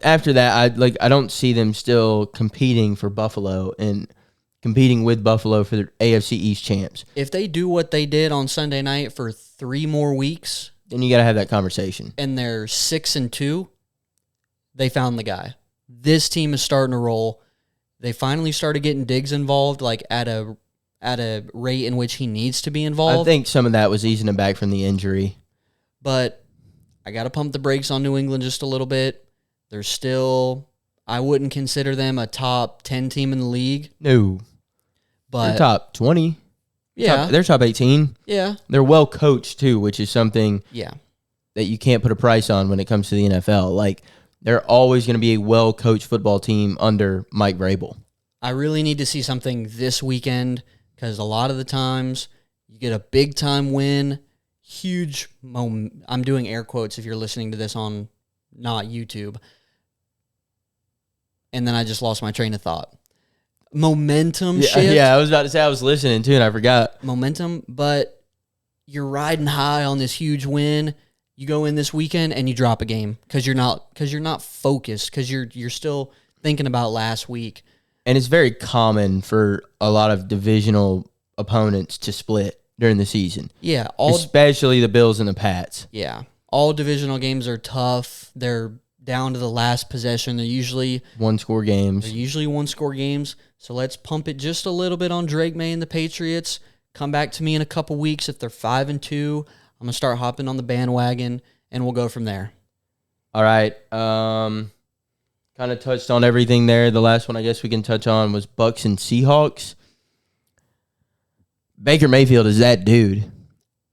A: After that, I don't see them still competing for Buffalo and competing with Buffalo for the AFC East champs.
B: If they do what they did on Sunday night for 3 more weeks,
A: then you got to have that conversation.
B: And they're 6-2, they found the guy. This team is starting to roll. They finally started getting Diggs involved, like at a rate in which he needs to be involved.
A: I think some of that was easing him back from the injury.
B: But I got to pump the brakes on New England just a little bit. They're still, I wouldn't consider them a top 10 team in the league.
A: No.
B: But
A: they're top 20.
B: Yeah.
A: They're top 18.
B: Yeah.
A: They're well coached too, which is something that you can't put a price on when it comes to the NFL. Like, they're always going to be a well-coached football team under Mike Vrabel.
B: I really need to see something this weekend because a lot of the times you get a big-time win, huge moment. I'm doing air quotes if you're listening to this on not YouTube. And then I just lost my train of thought. Momentum shift.
A: Yeah, I was about to say I was listening too, and I forgot.
B: Momentum, but you're riding high on this huge win. You go in this weekend and you drop a game because you're not focused because you're still thinking about last week.
A: And it's very common for a lot of divisional opponents to split during the season.
B: Yeah,
A: especially the Bills and the Pats.
B: Yeah, all divisional games are tough. They're down to the last possession. They're usually
A: one-score games.
B: one-score games. So let's pump it just a little bit on Drake May and the Patriots. Come back to me in a couple weeks if they're 5-2. I'm going to start hopping on the bandwagon, and we'll go from there.
A: All right. Kind of touched on everything there. The last one I guess we can touch on was Bucks and Seahawks. Baker Mayfield is that dude.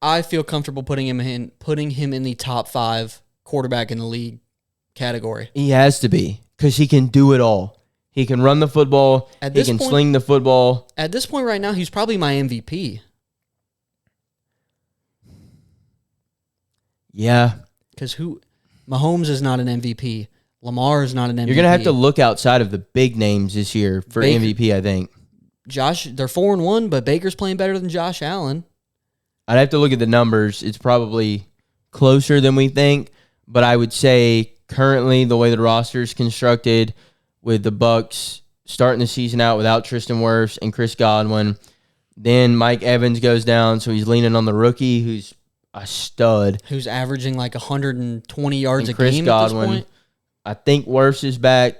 B: I feel comfortable putting him in the top 5 quarterback in the league category.
A: He has to be because he can do it all. He can run the football. He can sling the football.
B: At this point right now, he's probably my MVP.
A: Yeah.
B: Because Mahomes is not an MVP. Lamar is not an MVP.
A: You're going to have to look outside of the big names this year for MVP, I think.
B: They're 4-1, but Baker's playing better than Josh Allen.
A: I'd have to look at the numbers. It's probably closer than we think, but I would say currently the way the roster is constructed with the Bucks starting the season out without Tristan Wirfs and Chris Godwin, then Mike Evans goes down, so he's leaning on the rookie who's a stud.
B: Who's averaging like 120 yards a
A: Chris
B: game
A: Godwin,
B: at this point.
A: I think Wirfs is back.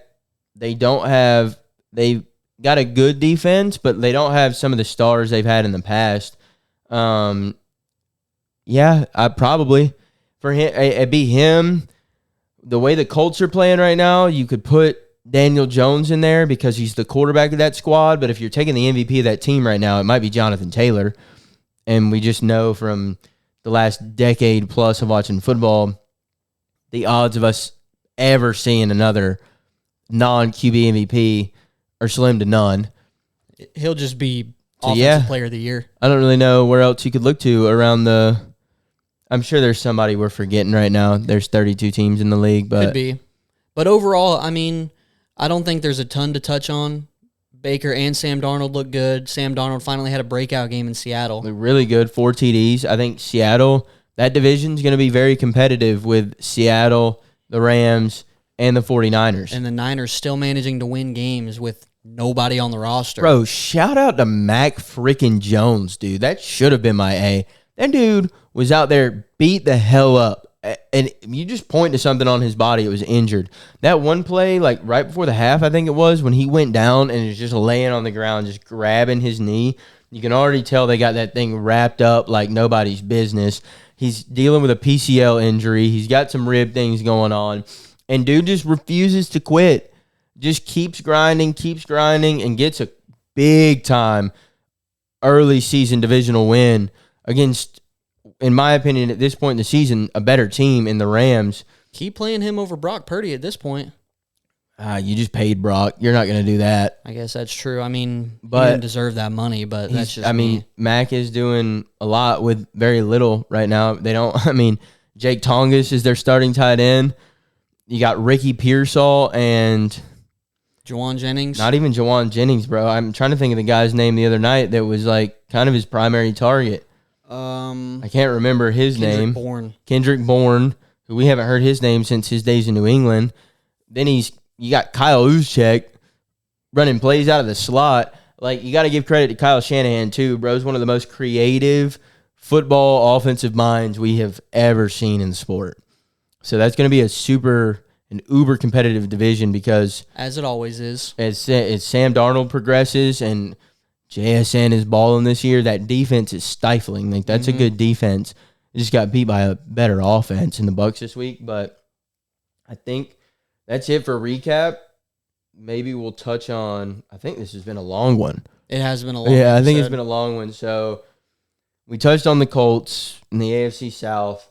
A: They've got a good defense, but they don't have some of the stars they've had in the past. Yeah, I probably. For him, it'd be him. The way the Colts are playing right now, you could put Daniel Jones in there because he's the quarterback of that squad. But if you're taking the MVP of that team right now, it might be Jonathan Taylor. And we just know from the last decade plus of watching football, the odds of us ever seeing another non-QB MVP are slim to none.
B: He'll just be offensive player of the year.
A: I don't really know where else you could look to around I'm sure there's somebody we're forgetting right now. There's 32 teams in the league, but
B: could be. But overall, I mean, I don't think there's a ton to touch on. Baker and Sam Darnold look good. Sam Darnold finally had a breakout game in Seattle.
A: Look really good, 4 TDs. I think Seattle, that division's going to be very competitive with Seattle, the Rams, and the 49ers.
B: And the Niners still managing to win games with nobody on the roster.
A: Bro, shout out to Mac freaking Jones, dude. That should have been my A. That dude was out there, beat the hell up. And you just point to something on his body, it was injured. That one play, like right before the half, I think it was, when he went down and was just laying on the ground, just grabbing his knee. You can already tell they got that thing wrapped up like nobody's business. He's dealing with a PCL injury. He's got some rib things going on. And dude just refuses to quit. Just keeps grinding, and gets a big-time early season divisional win against, in my opinion, at this point in the season, a better team in the Rams.
B: Keep playing him over Brock Purdy at this point.
A: You just paid Brock. You're not going to do that.
B: I guess that's true. I mean, he didn't deserve that money, but that's just me.
A: Mac is doing a lot with very little right now. Jake Tongas is their starting tight end. You got Ricky Pearsall and
B: Juwan Jennings.
A: not even Juwan Jennings, bro. I'm trying to think of the guy's name the other night that was like kind of his primary target. I can't remember his name. Kendrick Bourne, who we haven't heard his name since his days in New England. Then you got Kyle Juszczyk running plays out of the slot. Like, you got to give credit to Kyle Shanahan too, bro. He's one of the most creative football offensive minds we have ever seen in the sport. So that's going to be an uber competitive division because,
B: as it always is,
A: as Sam Darnold progresses and JSN is balling this year, that defense is stifling. Like, that's a good defense. It just got beat by a better offense in the Bucs this week. But I think that's it for recap. Maybe we'll touch on, I think this has been a long one.
B: It has been a long one.
A: Yeah, I think it's been a long one. So we touched on the Colts in the AFC South.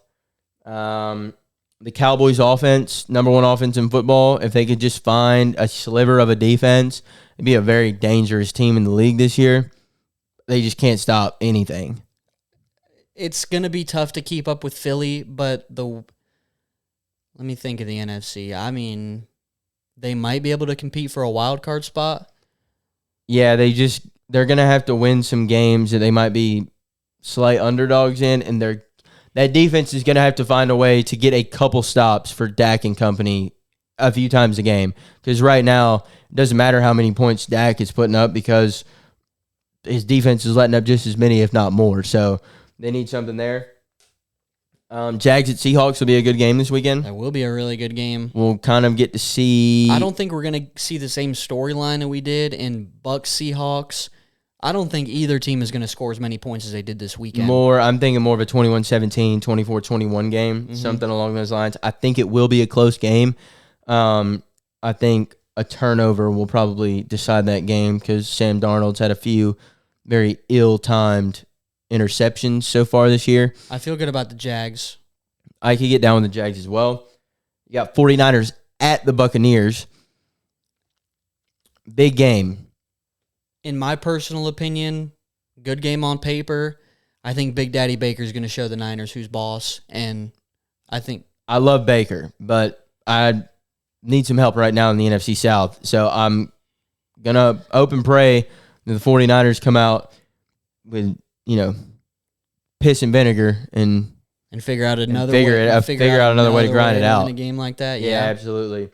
A: The Cowboys offense, number one offense in football, if they could just find a sliver of a defense, it'd be a very dangerous team in the league this year. They just can't stop anything.
B: It's going to be tough to keep up with Philly, but let me think of the NFC. I mean, they might be able to compete for a wild card spot.
A: Yeah, they're going to have to win some games that they might be slight underdogs in, and that defense is going to have to find a way to get a couple stops for Dak and company a few times a game. Because right now, it doesn't matter how many points Dak is putting up because his defense is letting up just as many, if not more. So they need something there. Jags at Seahawks will be a good game this weekend.
B: That will be a really good game.
A: We'll kind of get to see.
B: I don't think we're going to see the same storyline that we did in Bucks Seahawks. I don't think either team is going to score as many points as they did this weekend.
A: I'm thinking more of a 21-17, 24-21 game, something along those lines. I think it will be a close game. I think a turnover will probably decide that game because Sam Darnold's had a few very ill-timed interceptions so far this year.
B: I feel good about the Jags.
A: I could get down with the Jags as well. You got 49ers at the Buccaneers. Big game.
B: In my personal opinion, good game on paper. I think Big Daddy Baker's going to show the Niners who's boss, and I
A: love Baker, but I need some help right now in the NFC South. So I'm going to hope and pray that the 49ers come out with, piss and vinegar and
B: figure out another
A: way to grind it out
B: in a game like that.
A: Yeah, absolutely.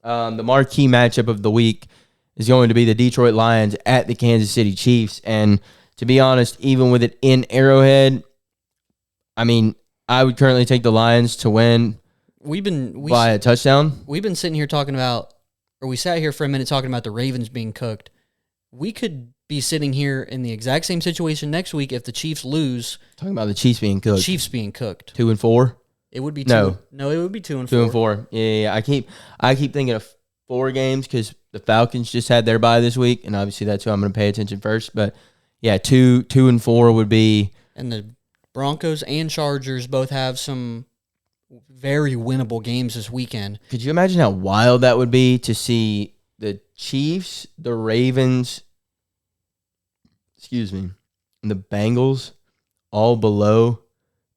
A: The marquee matchup of the week is going to be the Detroit Lions at the Kansas City Chiefs. And to be honest, even with it in Arrowhead, I mean, I would currently take the Lions to win by a touchdown.
B: We've been sitting here we sat here for a minute talking about the Ravens being cooked. We could be sitting here in the exact same situation next week if the Chiefs lose.
A: Talking about the Chiefs being cooked. 2-4?
B: It would be two. No, it would be 2-4.
A: 2-4. Yeah. I keep thinking of 4 games because the Falcons just had their bye this week, and obviously that's who I'm going to pay attention first. But yeah, 2-4 would be.
B: And the Broncos and Chargers both have some very winnable games this weekend.
A: Could you imagine how wild that would be to see the Chiefs, the Ravens, and the Bengals all below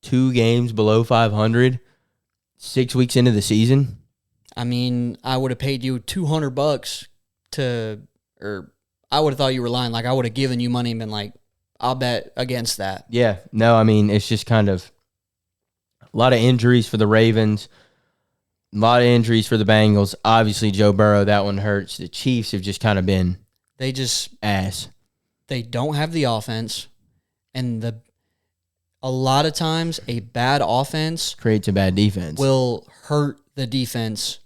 A: 2 games below 500 6 weeks into the season?
B: I mean, I would have paid you $200 or I would have thought you were lying. Like, I would have given you money and been like, I'll bet against that.
A: Yeah. No, I mean, it's just kind of a lot of injuries for the Ravens, a lot of injuries for the Bengals. Obviously, Joe Burrow, that one hurts. The Chiefs have just kind of been ass.
B: They don't have the offense, and a lot of times a bad offense
A: creates a bad defense.
B: Will hurt the defense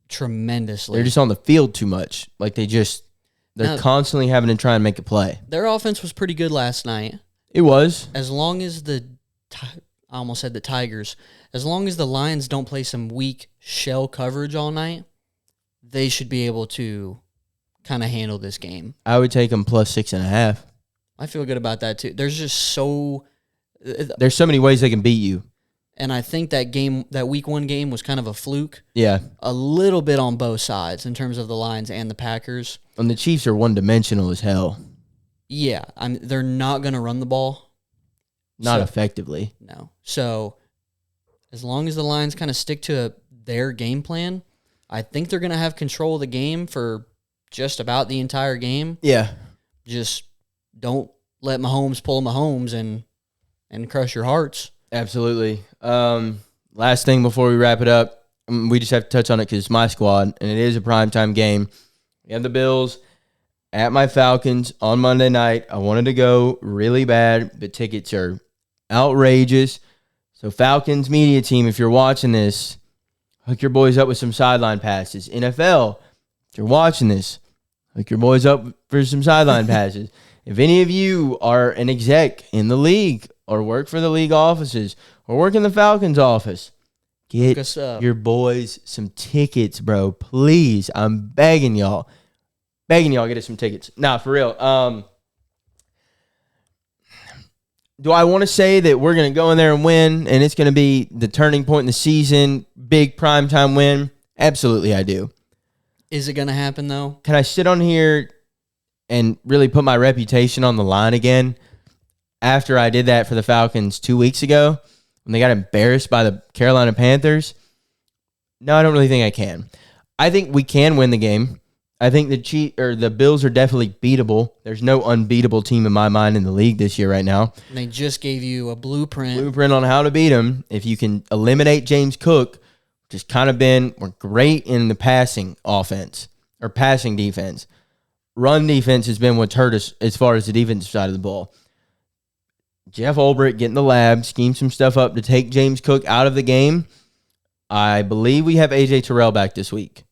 B: tremendously.
A: They're just on the field too much. Like they're constantly having to try and make a play.
B: Their offense was pretty good last night.
A: It was.
B: As long as I almost said the Tigers, as long as the Lions don't play some weak shell coverage all night, they should be able to kind of handle this game.
A: I would take them plus 6.5.
B: I feel good about that too. There's so
A: many ways they can beat you.
B: And I think that week 1 game was kind of a fluke.
A: Yeah.
B: A little bit on both sides in terms of the Lions and the Packers.
A: And the Chiefs are one-dimensional as hell.
B: Yeah. They're not going to run the ball.
A: Not effectively.
B: No. So, as long as the Lions kind of stick to their game plan, I think they're going to have control of the game for just about the entire game.
A: Yeah.
B: Just don't let Mahomes pull Mahomes and crush your hearts.
A: Absolutely. Last thing before we wrap it up, we just have to touch on it because it's my squad, and it is a primetime game. We have the Bills at my Falcons on Monday night. I wanted to go really bad, but tickets are outrageous. So Falcons media team, if you're watching this, hook your boys up with some sideline passes. NFL, if you're watching this, hook your boys up for some sideline passes. If any of you are an exec in the league or work for the league offices or work in the Falcons office, get your boys some tickets, bro. Please, I'm begging y'all. Get us some tickets. Nah, for real. Do I want to say that we're going to go in there and win and it's going to be the turning point in the season, big primetime win? Absolutely, I do.
B: Is it going to happen, though?
A: Can I sit on here and really put my reputation on the line again after I did that for the Falcons 2 weeks ago when they got embarrassed by the Carolina Panthers? No, I don't really think I can. I think we can win the game. I think the Bills are definitely beatable. There's no unbeatable team in my mind in the league this year right now.
B: And they just gave you a blueprint
A: on how to beat them. If you can eliminate James Cook, which has kind of we're great in the passing offense or passing defense. Run defense has been what's hurt us as far as the defensive side of the ball. Jeff Ulbrich get in the lab, scheme some stuff up to take James Cook out of the game. I believe we have A.J. Terrell back this week.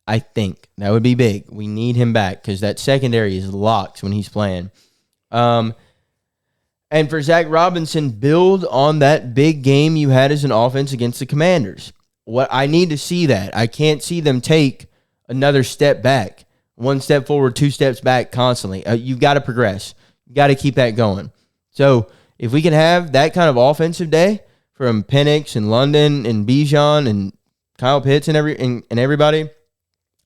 A: I think that would be big. We need him back because that secondary is locked when he's playing. And for Zach Robinson, build on that big game you had as an offense against the Commanders. What I need to see that. I can't see them take another step back. One step forward, two steps back constantly. You've got to progress. You got to keep that going. So if we can have that kind of offensive day from Penix and London and Bijan and Kyle Pitts and everybody,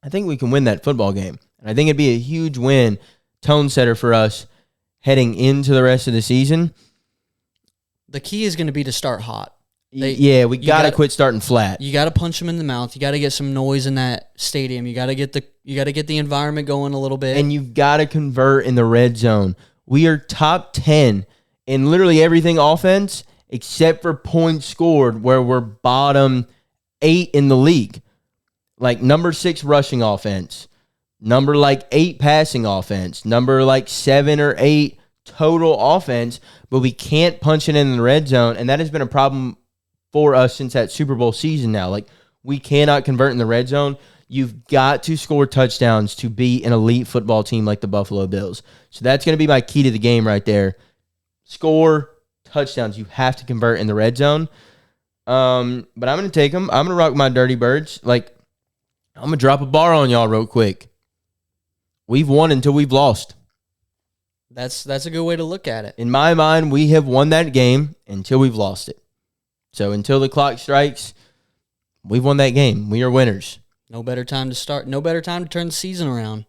A: I think we can win that football game. And I think it'd be a huge win, tone setter for us heading into the rest of the season.
B: The key is going to be to start hot.
A: We got to quit starting flat.
B: You got to punch them in the mouth. You got to get some noise in that stadium. You got to get the environment going a little bit.
A: And you've got to convert in the red zone. We are top 10 in literally everything offense except for points scored, where we're bottom 8 in the league. Like number 6 rushing offense, number 8 passing offense, number 7 or 8 total offense, but we can't punch it in the red zone, and that has been a problem for us since that Super Bowl season now. We cannot convert in the red zone. You've got to score touchdowns to be an elite football team like the Buffalo Bills. So that's going to be my key to the game right there. Score touchdowns. You have to convert in the red zone. But I'm going to take them. I'm going to rock my Dirty Birds. I'm going to drop a bar on y'all real quick. We've won until we've lost.
B: That's a good way to look at it.
A: In my mind, we have won that game until we've lost it. So until the clock strikes, we've won that game. We are winners.
B: No better time to start. No better time to turn the season around.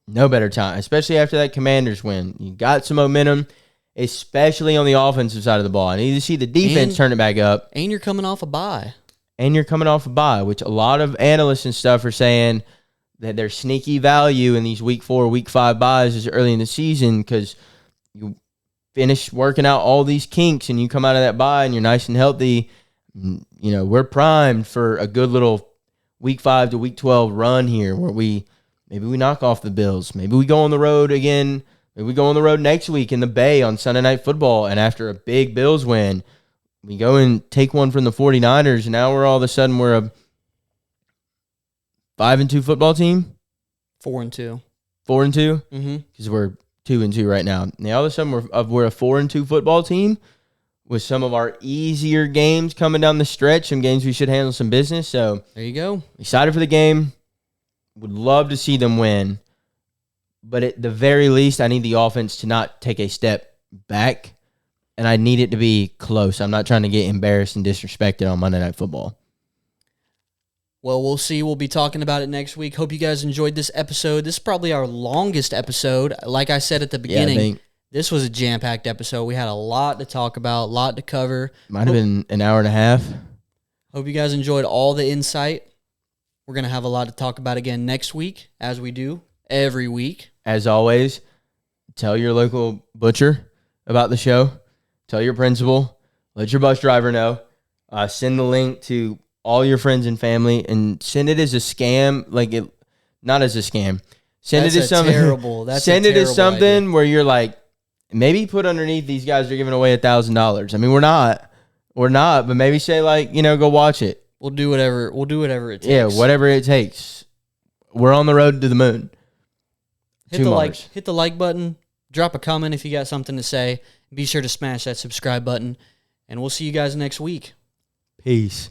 A: No better time, especially after that Commanders win. You got some momentum, especially on the offensive side of the ball. I need to see the defense turn it back up.
B: And you're coming off a bye.
A: Which a lot of analysts and stuff are saying that there's sneaky value in these week 4, week 5 buys is early in the season because you finish working out all these kinks and you come out of that bye and you're nice and healthy. We're primed for a good little week 5 to week 12 run here where maybe we knock off the Bills. Maybe we go on the road again. Maybe we go on the road next week in the Bay on Sunday Night Football, and after a big Bills win, we go and take one from the 49ers, and now we're all of a sudden we're a 5-2 football team?
B: 4-2.
A: 4-2?
B: Mm-hmm.
A: Because we're 2-2 right now. Now all of a sudden we're a 4-2 football team with some of our easier games coming down the stretch, some games we should handle some business. So
B: there you go.
A: Excited for the game. Would love to see them win. But at the very least, I need the offense to not take a step back, and I need it to be close. I'm not trying to get embarrassed and disrespected on Monday Night Football.
B: Well, we'll see. We'll be talking about it next week. Hope you guys enjoyed this episode. This is probably our longest episode. Like I said at the beginning, this was a jam-packed episode. We had a lot to talk about, a lot to cover.
A: Might have been an hour and a half.
B: Hope you guys enjoyed all the insight. We're going to have a lot to talk about again next week, as we do every week.
A: As always, tell your local butcher about the show. Tell your principal. Let your bus driver know. Send the link to all your friends and family, and send it as a scam. Not as a scam. Send it as something
B: terrible.
A: Send it as something idea. Where you're like, maybe put underneath these guys are giving away $1,000. I mean, we're not, but maybe say go watch it.
B: We'll do whatever it takes.
A: Yeah, whatever it takes. We're on the road to the moon.
B: Hit the like button. Drop a comment if you got something to say. Be sure to smash that subscribe button, and we'll see you guys next week.
A: Peace.